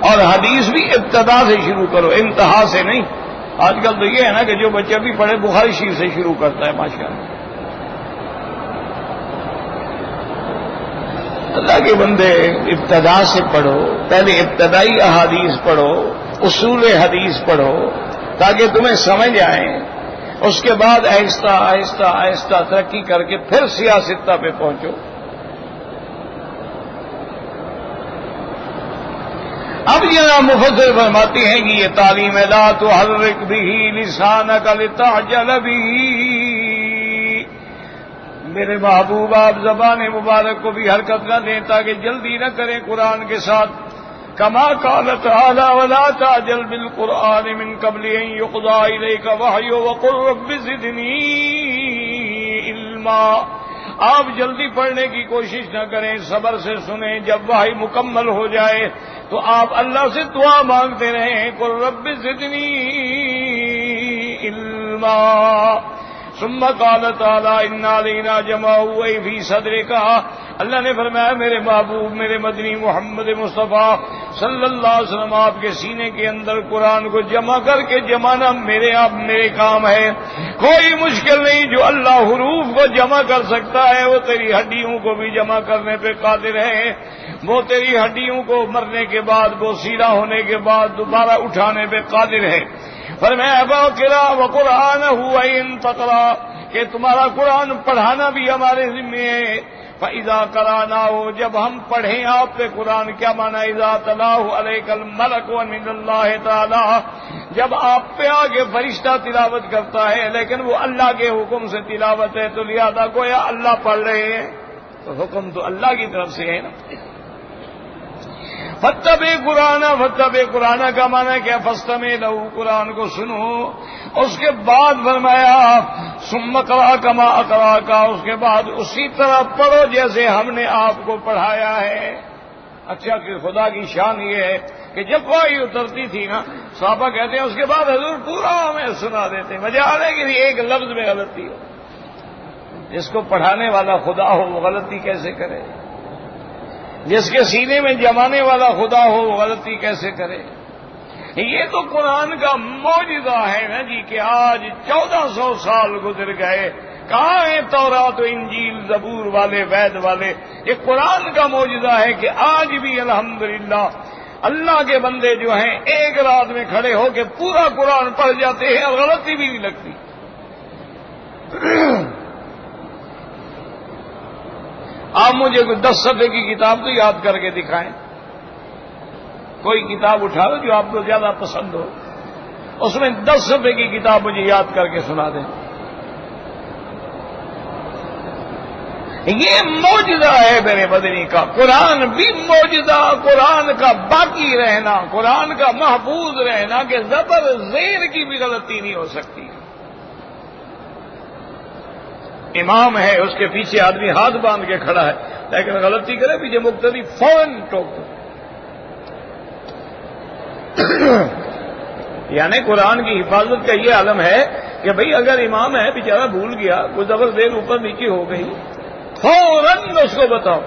اور حدیث بھی ابتدا سے شروع کرو، انتہا سے نہیں۔ آج کل تو یہ ہے نا کہ جو بچہ بھی پڑھے بخاری شریف سے شروع کرتا ہے، ماشاءاللہ۔ اللہ کے بندے ابتدا سے پڑھو، پہلے ابتدائی احادیث پڑھو، اصول حدیث پڑھو تاکہ تمہیں سمجھ آئے، اس کے بعد آہستہ آہستہ آہستہ ترقی کر کے پھر سیاستہ پہ پہنچو۔ اب جناب مفسر فرماتے ہیں کہ یہ تعلیم لا تحرک بہ لسانک لتعجل بہ، میرے محبوب آپ زبان مبارک کو بھی حرکت نہ دیں تاکہ جلدی نہ کریں قرآن کے ساتھ۔ کما قال تعالی ولا تعجل بالقرآن من قبل ان يقضى الیک وحی وقل رب زدنی علما، آپ جلدی پڑھنے کی کوشش نہ کریں، صبر سے سنیں، جب وحی مکمل ہو جائے تو آپ اللہ سے دعا مانگتے رہیں، قل رب زدنی علما۔ ثم قال تعالی انا لینا جمعہ فی صدرک، اللہ نے فرمایا میرے محبوب میرے مدنی محمد مصطفیٰ صلی اللہ علیہ وسلم آپ کے سینے کے اندر قرآن کو جمع کر کے جمانا میرے کام ہے۔ کوئی مشکل نہیں، جو اللہ حروف کو جمع کر سکتا ہے وہ تیری ہڈیوں کو بھی جمع کرنے پہ قادر ہے، وہ تیری ہڈیوں کو مرنے کے بعد وہ سیدھا ہونے کے بعد دوبارہ اٹھانے پہ قادر ہے۔ فرمایا وقرآنہ ان تقرأ، کہ تمہارا قرآن پڑھانا بھی ہمارے ذمے ہے۔ فَإِذَا قَرَأْنَاهُ، جب ہم پڑھیں آپ پہ قرآن، کیا معنی اذا تلاہ علیک الملک من اللہ تعالی، جب آپ پہ آگے فرشتہ تلاوت کرتا ہے لیکن وہ اللہ کے حکم سے تلاوت ہے تو لہذا گویا اللہ پڑھ رہے ہیں، تو حکم تو اللہ کی طرف سے ہے نا۔ فتبع قرآن کا معنی کیا؟ فاستمع لہ، قرآن کو سنو۔ اس کے بعد فرمایا ثم اقرأ کما اقرأک، اس کے بعد اسی طرح پڑھو جیسے ہم نے آپ کو پڑھایا ہے۔ اچھا کہ خدا کی شان یہ ہے کہ جب وحی اترتی تھی نا، صحابہ کہتے ہیں اس کے بعد حضور پورا ہمیں سنا دیتے، مجال ہے کہ ایک لفظ میں غلطی ہو، جس کو پڑھانے والا خدا ہو وہ غلطی کیسے کرے؟ جس کے سینے میں جمانے والا خدا ہو وہ غلطی کیسے کرے؟ یہ تو قرآن کا معجزہ ہے نا جی، کہ آج 1400 سال گزر گئے، کہاں ہیں تورات و انجیل زبور والے وید والے؟ یہ قرآن کا معجزہ ہے کہ آج بھی الحمدللہ اللہ کے بندے جو ہیں ایک رات میں کھڑے ہو کے پورا قرآن پڑھ جاتے ہیں اور غلطی بھی نہیں لگتی۔ آپ مجھے کوئی 10 صفحے کی کتاب تو یاد کر کے دکھائیں، کوئی کتاب اٹھا لو جو آپ کو زیادہ پسند ہو، اس میں 10 صفحے کی کتاب مجھے یاد کر کے سنا دیں۔ یہ معجزہ ہے میرے مدنی کا، قرآن بھی معجزہ، قرآن کا باقی رہنا، قرآن کا محفوظ رہنا کہ زبر زیر کی بھی غلطی نہیں ہو سکتی۔ امام ہے، اس کے پیچھے آدمی ہاتھ باندھ کے کھڑا ہے، لیکن غلطی کرے پیچھے مقتدی فوراً ٹوک دو۔ یعنی قرآن کی حفاظت کا یہ عالم ہے کہ بھئی اگر امام ہے بیچارہ بھول گیا، کوئی زبر زیر اوپر نیچے ہو گئی، فوراً اس کو بتاؤ۔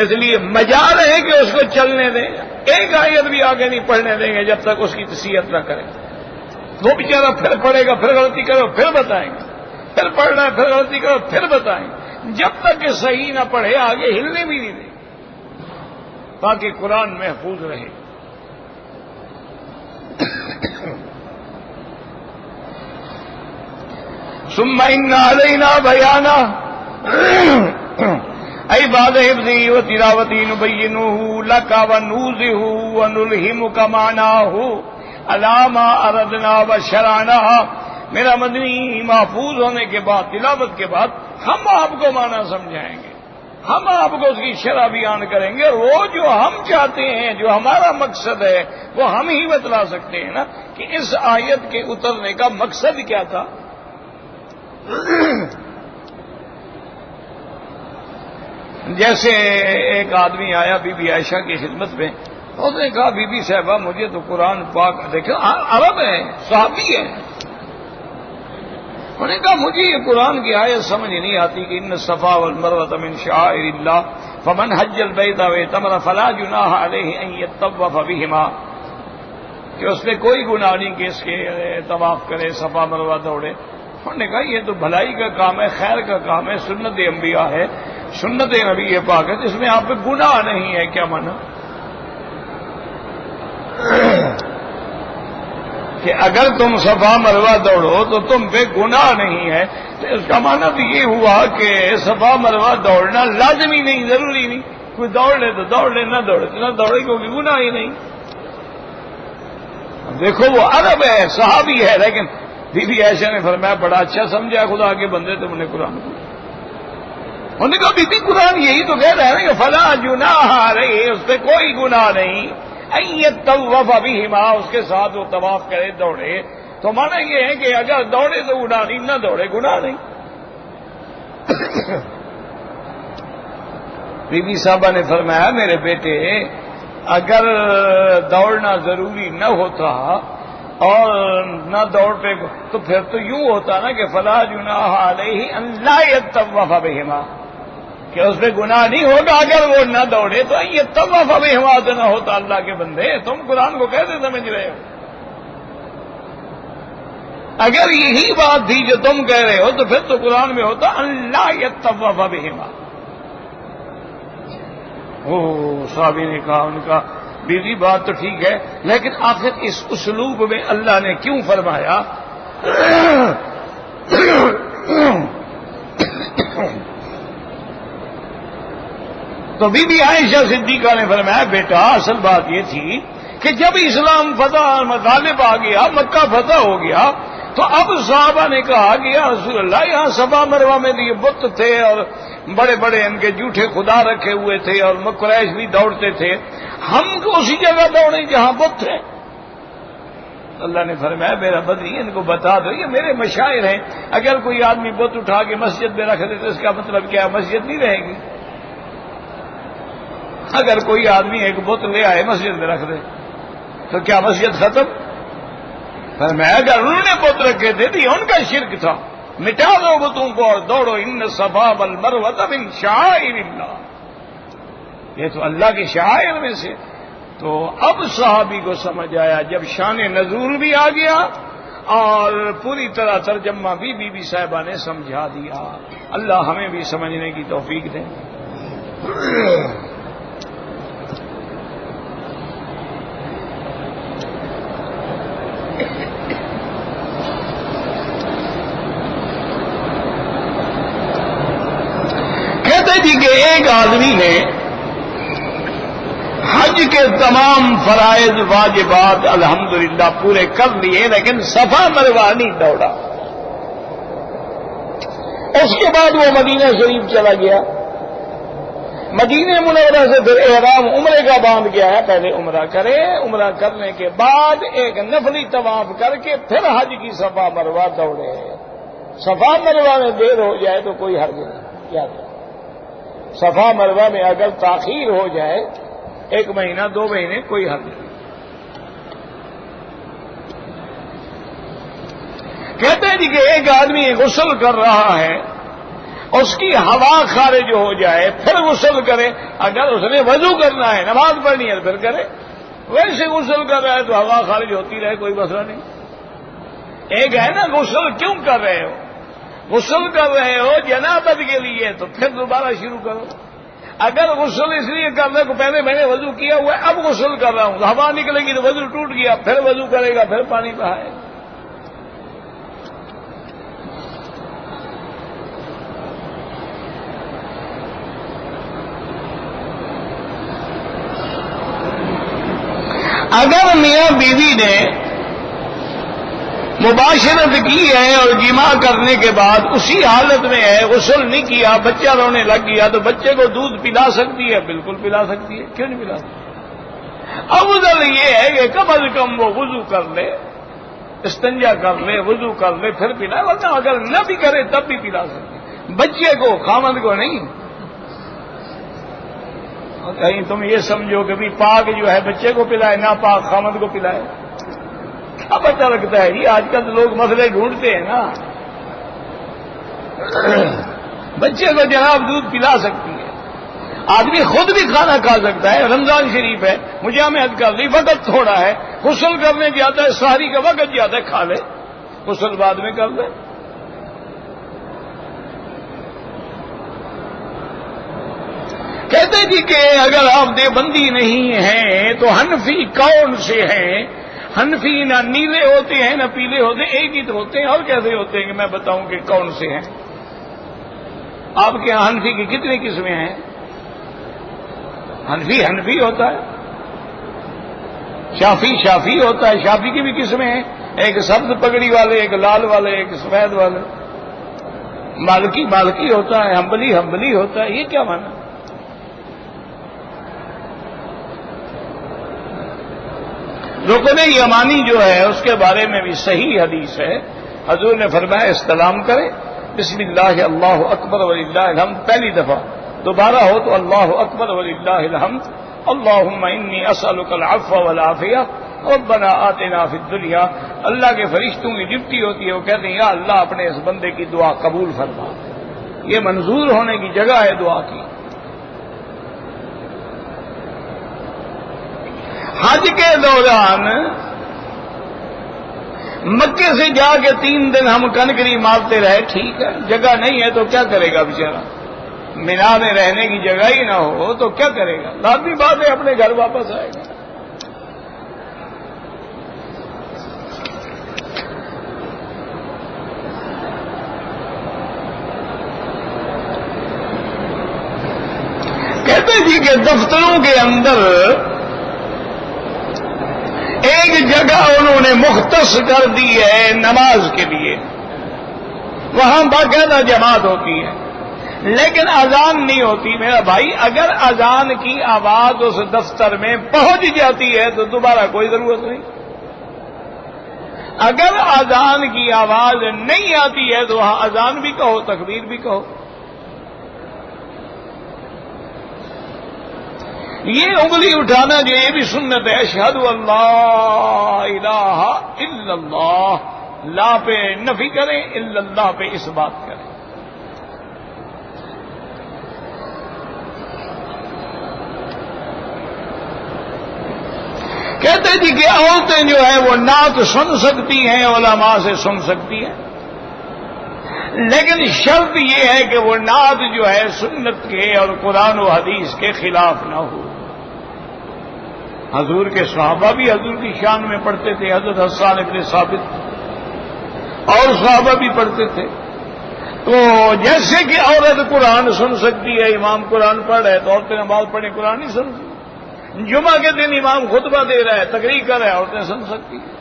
اس لیے مجال ہے کہ اس کو چلنے دیں، ایک آیت بھی آگے نہیں پڑھنے دیں گے جب تک اس کی تصحیح نہ کریں۔ وہ بیچارہ پھر پڑھے گا، پھر غلطی کرو، پھر بتائیں گے، پھر پڑھنا ہے، پھر غلطی کرو، پھر بتائیں گے، جب تک کہ صحیح نہ پڑھے آگے ہلنے بھی نہیں دیں تاکہ قرآن محفوظ رہے۔ ثم ان علینا بیانہ، ای بعد حفظہ و تلاوتہ نبینہ لک ونوضح ونلہمک معناہ علی ما اردنا وشرعنا۔ میرا مدنی محفوظ ہونے کے بعد، تلاوت کے بعد ہم آپ کو معنی سمجھائیں گے، ہم آپ کو اس کی شرح بیان کریں گے، وہ جو ہم چاہتے ہیں، جو ہمارا مقصد ہے وہ ہم ہی بتلا سکتے ہیں نا کہ اس آیت کے اترنے کا مقصد کیا تھا۔ جیسے ایک آدمی آیا بی بی عائشہ کی خدمت میں، اس نے کہا بی بی صاحبہ مجھے تو قرآن پاک، دیکھو عرب ہے، صحابی ہے، انہوں نے کہا مجھے یہ قرآن کی آیت سمجھ نہیں آتی کہ ان الصفا والمروۃ من شعائر اللہ فمن حج البیت واعتمر فلا جناح علیہ ان یطوف بہما، کہ اس نے کوئی گناہ نہیں کہ اس کے طواف کرے، صفا مروہ دوڑے۔ انہوں نے کہا یہ تو بھلائی کا کام ہے، خیر کا کام ہے، سنت انبیاء ہے، سنت نبی پاک ہے، اس میں آپ پہ گناہ نہیں ہے. کیا مانا کہ اگر تم صفا مروہ دوڑو تو تم پہ گناہ نہیں ہے، تو اس کا معنی تو یہ ہوا کہ صفا مروہ دوڑنا لازمی نہیں، ضروری نہیں. کوئی دوڑ لے تو دوڑ لے، نہ دوڑے تو نہ دوڑے، کیونکہ گناہ ہی نہیں. دیکھو وہ عرب ہے، صحابی ہے، لیکن بی بی عائشہ نے فرمایا بڑا اچھا سمجھا خدا کے بندے تم نے قرآن کو. انہوں نے کہا بی بی قرآن یہی تو کہہ رہا ہے نا کہ فلا جناح علیہ، اس پہ کوئی گناہ نہیں، ان یطوف بہما، اس کے ساتھ وہ طواف کرے دوڑے. تو مانا یہ ہے کہ اگر دوڑے تو گناہ نہیں، نہ دوڑے گناہ نہیں. بی بی صاحبہ نے فرمایا میرے بیٹے اگر دوڑنا ضروری نہ ہوتا اور نہ دوڑ پہ تو پھر تو یوں ہوتا نا کہ فلا جناح علیہ ان لا یطوف بہما، کہ اس پہ گناہ نہیں ہوگا اگر وہ نہ دوڑے. تو یہ طواف بہما تو نہ ہوتا. اللہ کے بندے تم قرآن کو کیسے سمجھ رہے ہو؟ اگر یہی بات تھی جو تم کہہ رہے ہو تو پھر تو قرآن میں ہوتا اللہ یطوف بہما. صحابی نے کہا، ان کا بیوی بات تو ٹھیک ہے، لیکن آخر اس اسلوب میں اللہ نے کیوں فرمایا؟ تو بی بی عائشہ صدیقہ نے فرمایا بیٹا اصل بات یہ تھی کہ جب اسلام غالب آ گیا، مکہ فتح ہو گیا، تو اب صحابہ نے کہا کہ یا رسول اللہ یہاں صفا مروہ میں یہ بت تھے اور بڑے بڑے ان کے جھوٹے خدا رکھے ہوئے تھے اور قریش بھی دوڑتے تھے، ہم اسی جگہ دوڑیں جہاں بت ہیں. اللہ نے فرمایا میرا بدری ان کو بتا دو یہ میرے مشاعر ہیں. اگر کوئی آدمی بت اٹھا کے مسجد میں رکھ دے تو اس کا مطلب کیا مسجد نہیں رہے گی؟ اگر کوئی آدمی ایک بت لے آئے مسجد میں رکھ دے تو کیا مسجد ختم؟ فرمایا اگر انہوں نے بت رکھے تھے تو یہ ان کا شرک تھا، مٹا دو بتوں کو اور دوڑو. ان صفا والمروہ من شعائر اللہ، یہ تو اللہ کے شعائر میں سے. تو اب صحابی کو سمجھ آیا جب شان نزول بھی آ گیا اور پوری طرح ترجمہ بھی بی بی صاحبہ نے سمجھا دیا. اللہ ہمیں بھی سمجھنے کی توفیق دے. کہتے جی کہ ایک آدمی نے حج کے تمام فرائض واجبات الحمدللہ پورے کر لیے، لیکن صفا مروہ نہیں دوڑا. اس کے بعد وہ مدینہ شریف چلا گیا. مدینہ منورہ سے پھر احرام عمرے کا باندھ گیا ہے. پہلے عمرہ کرے، عمرہ کرنے کے بعد ایک نفلی طواف کر کے پھر حج کی صفا مروہ دوڑے. صفا مروہ میں دیر ہو جائے تو کوئی حرج نہیں. یاد رکھو صفا مروہ میں اگر تاخیر ہو جائے 1 مہینہ 2 مہینے کوئی حرج نہیں. کہتے ہیں جی کہ ایک آدمی غسل کر رہا ہے، اس کی ہوا خارج ہو جائے پھر غسل کرے. اگر اس نے وضو کرنا ہے نماز پڑھنی ہے پھر کرے. ویسے غسل کر رہا ہے تو ہوا خارج ہوتی رہے کوئی مسئلہ نہیں. ایک ہے نا غسل کیوں کر رہے ہو؟ غسل کر رہے ہو جنابت کے لیے تو پھر دوبارہ شروع کرو. اگر غسل اس لیے کرنے کو پہلے میں نے وضو کیا ہوا ہے اب غسل کر رہا ہوں، ہوا نکلے گی تو وضو ٹوٹ گیا، پھر وضو کرے گا، پھر پانی بہائے گا. اگر میاں بیوی نے مباشرت کی ہے اور جماع کرنے کے بعد اسی حالت میں ہے، غسل نہیں کیا، بچہ رونے لگ گیا تو بچے کو دودھ پلا سکتی ہے؟ بالکل پلا سکتی ہے. کیوں نہیں پلا سکتی؟ افضل یہ ہے کہ کم از کم وہ وضو کر لے، استنجا کر لے، وضو کر لے پھر پلائے، ورنہ اگر نہ بھی کرے تب بھی پلا سکتی. بچے کو، خامد کو نہیں. کہیں تم یہ سمجھو کہ بھی پاک جو ہے بچے کو پلائے، نہ پاک خامد کو پلائے. کیا پتہ لگتا ہے جی؟ آج کل لوگ مسئلے ڈھونڈتے ہیں نا. بچے کو جناب دودھ پلا سکتی ہے، آدمی خود بھی کھانا کھا سکتا ہے. رمضان شریف ہے، مجامعت کر لی، وقت تھوڑا ہے، غسل کرنے جاتا ہے، سحری کا وقت جاتا ہے، کھا لے، غسل بعد میں کر لے. جی کہ اگر آپ دیوبندی نہیں ہیں تو حنفی کون سے ہیں؟ حنفی نہ نیلے ہوتے ہیں نہ پیلے ہوتے ہیں، ایک ہی تو ہوتے ہیں، اور کیسے ہوتے ہیں کہ میں بتاؤں کہ کون سے ہیں؟ آپ کے یہاں حنفی کی کتنی قسمیں ہیں؟ حنفی حنفی ہوتا ہے، شافی شافی ہوتا ہے، شافی کی بھی قسمیں ہیں، ایک سبز پگڑی والے، ایک لال والے، ایک سفید والے، مالکی مالکی ہوتا ہے، حنبلی حنبلی ہوتا ہے، یہ کیا مانا؟ رکن یمانی جو ہے اس کے بارے میں بھی صحیح حدیث ہے، حضور نے فرمایا استلام کریں، بسم اللہ اللہ اکبر وللہ الحمد، پہلی دفعہ، دوبارہ ہو تو اللہ اکبر وللہ الحمد، اللہم انی اسألک العفو والعافیہ ربنا آتنا فی الدنیا۔ اللہ کے فرشتوں کی ڈپٹی ہوتی ہے، وہ کہتے ہیں یا اللہ اپنے اس بندے کی دعا قبول فرما، یہ منظور ہونے کی جگہ ہے دعا کی۔ حج کے دوران مکے سے جا کے 3 دن ہم کنکری مارتے رہے، ٹھیک ہے، جگہ نہیں ہے تو کیا کرے گا بیچارہ؟ مینا میں رہنے کی جگہ ہی نہ ہو تو کیا کرے گا؟ لازمی بات ہے اپنے گھر واپس آئے گا۔ کہتے جی کہ دفتروں کے اندر ایک جگہ انہوں نے مختص کر دی ہے نماز کے لیے، وہاں باقاعدہ جماعت ہوتی ہے لیکن اذان نہیں ہوتی۔ میرا بھائی اگر اذان کی آواز اس دفتر میں پہنچ جاتی ہے تو دوبارہ کوئی ضرورت نہیں، اگر اذان کی آواز نہیں آتی ہے تو وہاں اذان بھی کہو تکبیر بھی کہو۔ یہ انگلی اٹھانا جو یہ بھی سنت ہے، اشہد اللہ الہ الا اللہ، لا پہ نفی کریں، الا اللہ پہ اس بات کریں۔ کہتے جی کہ عورتیں جو ہیں وہ نعت سن سکتی ہیں، علماء سے سن سکتی ہیں، لیکن شرط یہ ہے کہ وہ نعت جو ہے سنت کے اور قرآن و حدیث کے خلاف نہ ہو۔ حضور کے صحابہ بھی حضور کی شان میں پڑھتے تھے، حضرت حسان ابن ثابت اور صحابہ بھی پڑھتے تھے۔ تو جیسے کہ عورت قرآن سن سکتی ہے، امام قرآن پڑھ رہے تو عورتیں نماز پڑھیں قرآن نہیں سن سکتی۔ جمعہ کے دن امام خطبہ دے رہا ہے، تقریر کر رہا ہے، عورتیں سن سکتی ہیں۔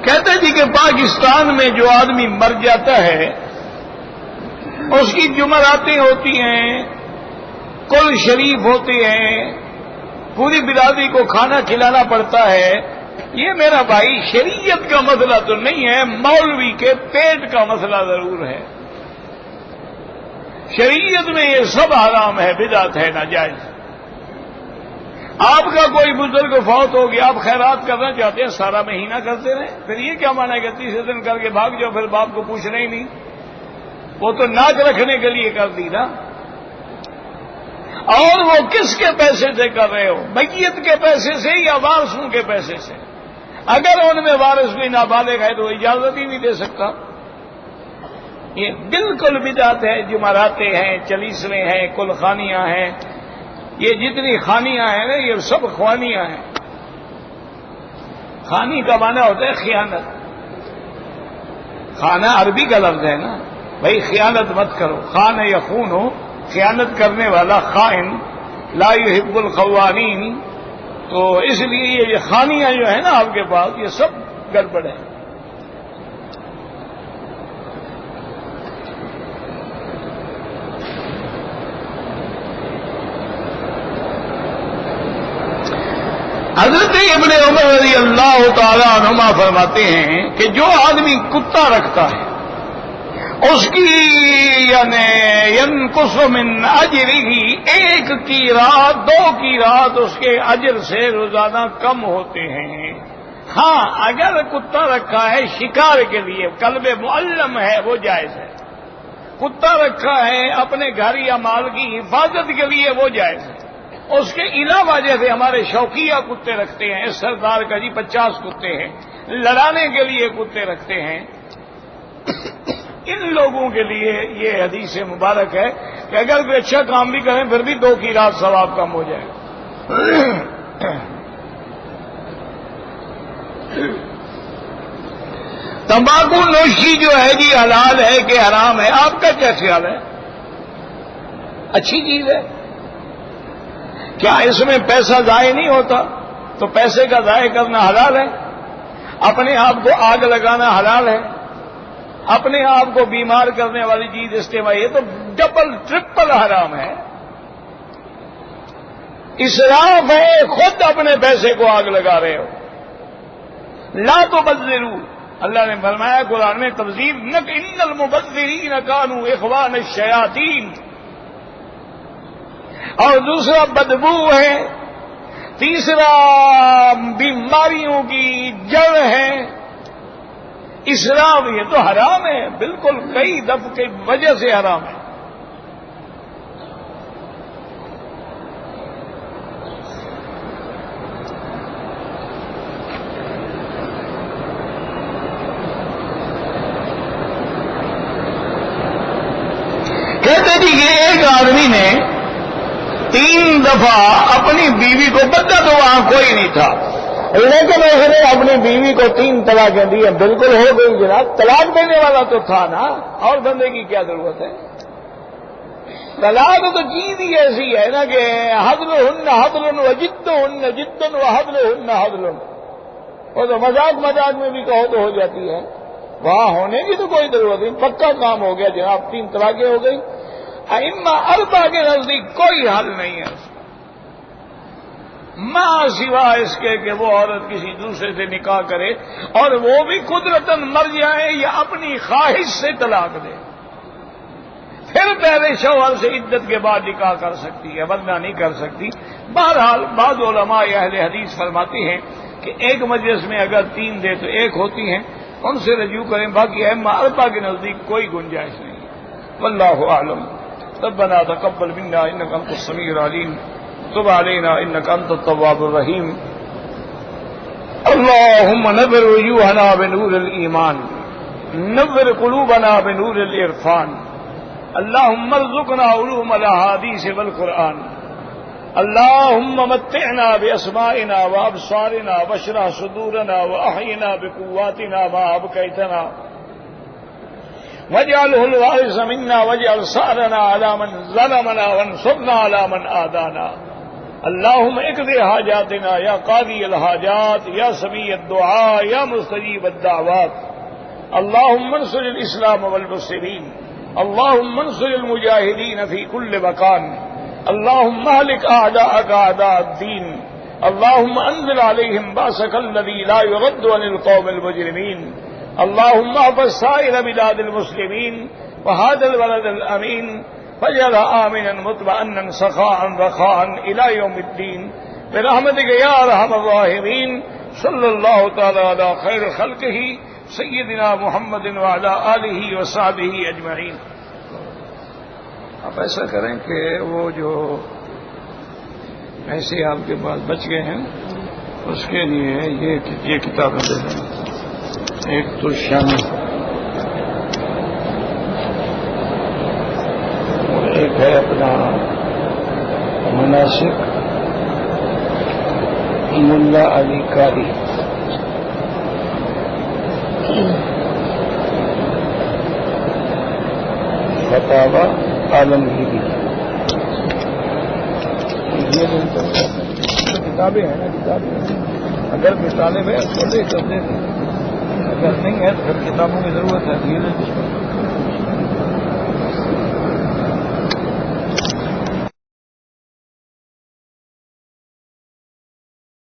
کہتے جی کہ پاکستان میں جو آدمی مر جاتا ہے اس کی جمعراتیں ہوتی ہیں، کل شریف ہوتے ہیں، پوری برادری کو کھانا کھلانا پڑتا ہے۔ یہ میرا بھائی شریعت کا مسئلہ تو نہیں ہے، مولوی کے پیٹ کا مسئلہ ضرور ہے۔ شریعت میں یہ سب حرام ہے، بدعت ہے، ناجائز۔ آپ کا کوئی بزرگ فوت ہو گیا، آپ خیرات کرنا چاہتے ہیں، سارا مہینہ کرتے رہیں، پھر یہ کیا مانا کہ 30 دن کر کے بھاگ جاؤ، پھر باپ کو پوچھنا ہی نہیں؟ وہ تو ناک رکھنے کے لیے کر دی نا۔ اور وہ کس کے پیسے سے کر رہے ہو؟ میت کے پیسے سے یا وارثوں کے پیسے سے؟ اگر ان میں وارث بھی نابالغ ہے تو اجازت ہی نہیں دے سکتا۔ یہ بالکل بدعت ہے۔ جمعراتیں ہیں، چلیسویں ہیں، کل خانیاں ہیں، یہ جتنی خانیاں ہیں نا یہ سب خوانیاں ہیں۔ خانی کا معنی ہوتا ہے خیانت۔ خانہ عربی کا لفظ ہے نا، بھائی خیانت مت کرو، خان یا خون ہو، خیانت کرنے والا خائن، لا يحب الخوانین۔ تو اس لیے یہ خانیاں جو ہیں نا آپ کے پاس یہ سب گڑبڑ ہے۔ حضرت ابن عمر رضی اللہ تعالی عنہما فرماتے ہیں کہ جو آدمی کتا رکھتا ہے اس کی یعنی ینقص من اجرہ، ایک کی رات 2 کی رات اس کے اجر سے روزانہ کم ہوتے ہیں۔ ہاں اگر کتا رکھا ہے شکار کے لیے، کلب معلم ہے، وہ جائز ہے۔ کتا رکھا ہے اپنے گھر یا مال کی حفاظت کے لیے، وہ جائز ہے۔ اس کے علاوہ جیسے ہمارے شوقیہ کتے رکھتے ہیں، اس سردار کا جی 50 کتے ہیں، لڑانے کے لیے کتے رکھتے ہیں، ان لوگوں کے لیے یہ حدیث مبارک ہے کہ اگر کوئی اچھا کام بھی کریں پھر بھی 2 کی رات ثواب کم ہو جائے. تمباکو نوشی جو ہے جی حلال ہے کہ حرام ہے؟ آپ کا کیا خیال ہے؟ اچھی چیز ہے. کیا اس میں پیسہ ضائع نہیں ہوتا؟ تو پیسے کا ضائع کرنا حلال ہے. اپنے آپ کو آگ لگانا حلال ہے. اپنے آپ کو بیمار کرنے والی چیز استعمال، یہ تو ڈبل ٹرپل حرام ہے. اسراف ہے، خود اپنے پیسے کو آگ لگا رہے ہو. لا تبذروا، اللہ نے فرمایا قرآن میں تبذیر نہ کہ ان المبذرین کانوا اخوان الشیاطین. اور دوسرا بدبو ہے، تیسرا بیماریوں کی جڑ ہے. اسراف یہ تو حرام ہے، بالکل کئی دفعہ کی وجہ سے حرام ہے. کہتے تھے کہ ایک آدمی نے 3 دفعہ اپنی بیوی کو، بدہ تو وہاں کوئی نہیں تھا، لیکن اس نے اپنی بیوی کو 3 طلاقیں دی. بالکل ہو گئی جناب، طلاق دینے والا تو تھا نا، اور بندے کی کیا ضرورت ہے؟ طلاق تو چیز ہی ایسی ہے نا کہ حضلہن حضل وجدہن جد وحضلہن حضل. وہ تو مذاق میں بھی کہو تو ہو جاتی ہے، وہاں ہونے کی تو کوئی ضرورت نہیں. پکا کام ہو گیا جناب، 3 طلاقیں ہو گئی. ائمہ 4 کے نزدیک کوئی حل نہیں ہے ماں سوا اس کے کہ وہ عورت کسی دوسرے سے نکاح کرے، اور وہ بھی قدرتاً مر جائے یا اپنی خواہش سے طلاق دے. پھر پہلے شوہر سے عدت کے بعد نکاح کر سکتی ہے، ورنہ نہیں کر سکتی. بہرحال بعض علماء اہل حدیث فرماتے ہیں کہ ایک مجلس میں اگر 3 دے تو 1 ہوتی ہیں، ان سے رجوع کریں. باقی ائمہ 4 کے نزدیک کوئی گنجائش نہیں ہے. واللہ اعلم. ربنا تقبل منا انك انت السميع العليم تب علينا انك انت التواب الرحيم. اللهم نور وجوهنا بنور الايمان، نور قلوبنا بنور العرفان. اللهم ارزقنا علوم الاحاديث والقرآن. اللهم متعنا باسمائنا وابصارنا واشرح صدورنا واحينا بقواتنا ما ابقيتنا، واجعله الوارث منا واجعل ثأرنا على من ظلمنا وانصرنا على من عادانا. اللهم اقض حاجاتنا یا قاضی الحاجات یا سمیع الدعاء یا مستجیب الدعوات. اللهم انصر الاسلام والمسلمين، اللهم انصر المجاهدين في كل مكان. اللهم اهلك اعداءك اعداء الدين. اللهم انزل عليهم بأسك الذي لا يرد عن القوم المجرمين. اللهم احفظ سائر بلاد المسلمين وهذا البلد الامين واجعله آمنا مطمئنا سخاء رخاء الى يوم الدين برحمتك يا ارحم الراحمين. صلی اللہ تعالی علی خیر خلقہ سیدنا محمد وعلی آلہ وصحبہ اجمعین. آپ ایسا کریں کہ وہ جو ایسے آپ کے پاس بچ گئے ہیں اس کے لیے یہ کتابیں دے دیں. ایک تو شامل اور ایک ہے اپنا مناسک ملا علی قاری. فتاوی عالمگیری. یہ کتابیں ہیں نا، کتابیں اگر کتابیں ہیں تو لے کر دے دیں، اگر نہیں ہے تو پھر کتابوں کی ضرورت ہے.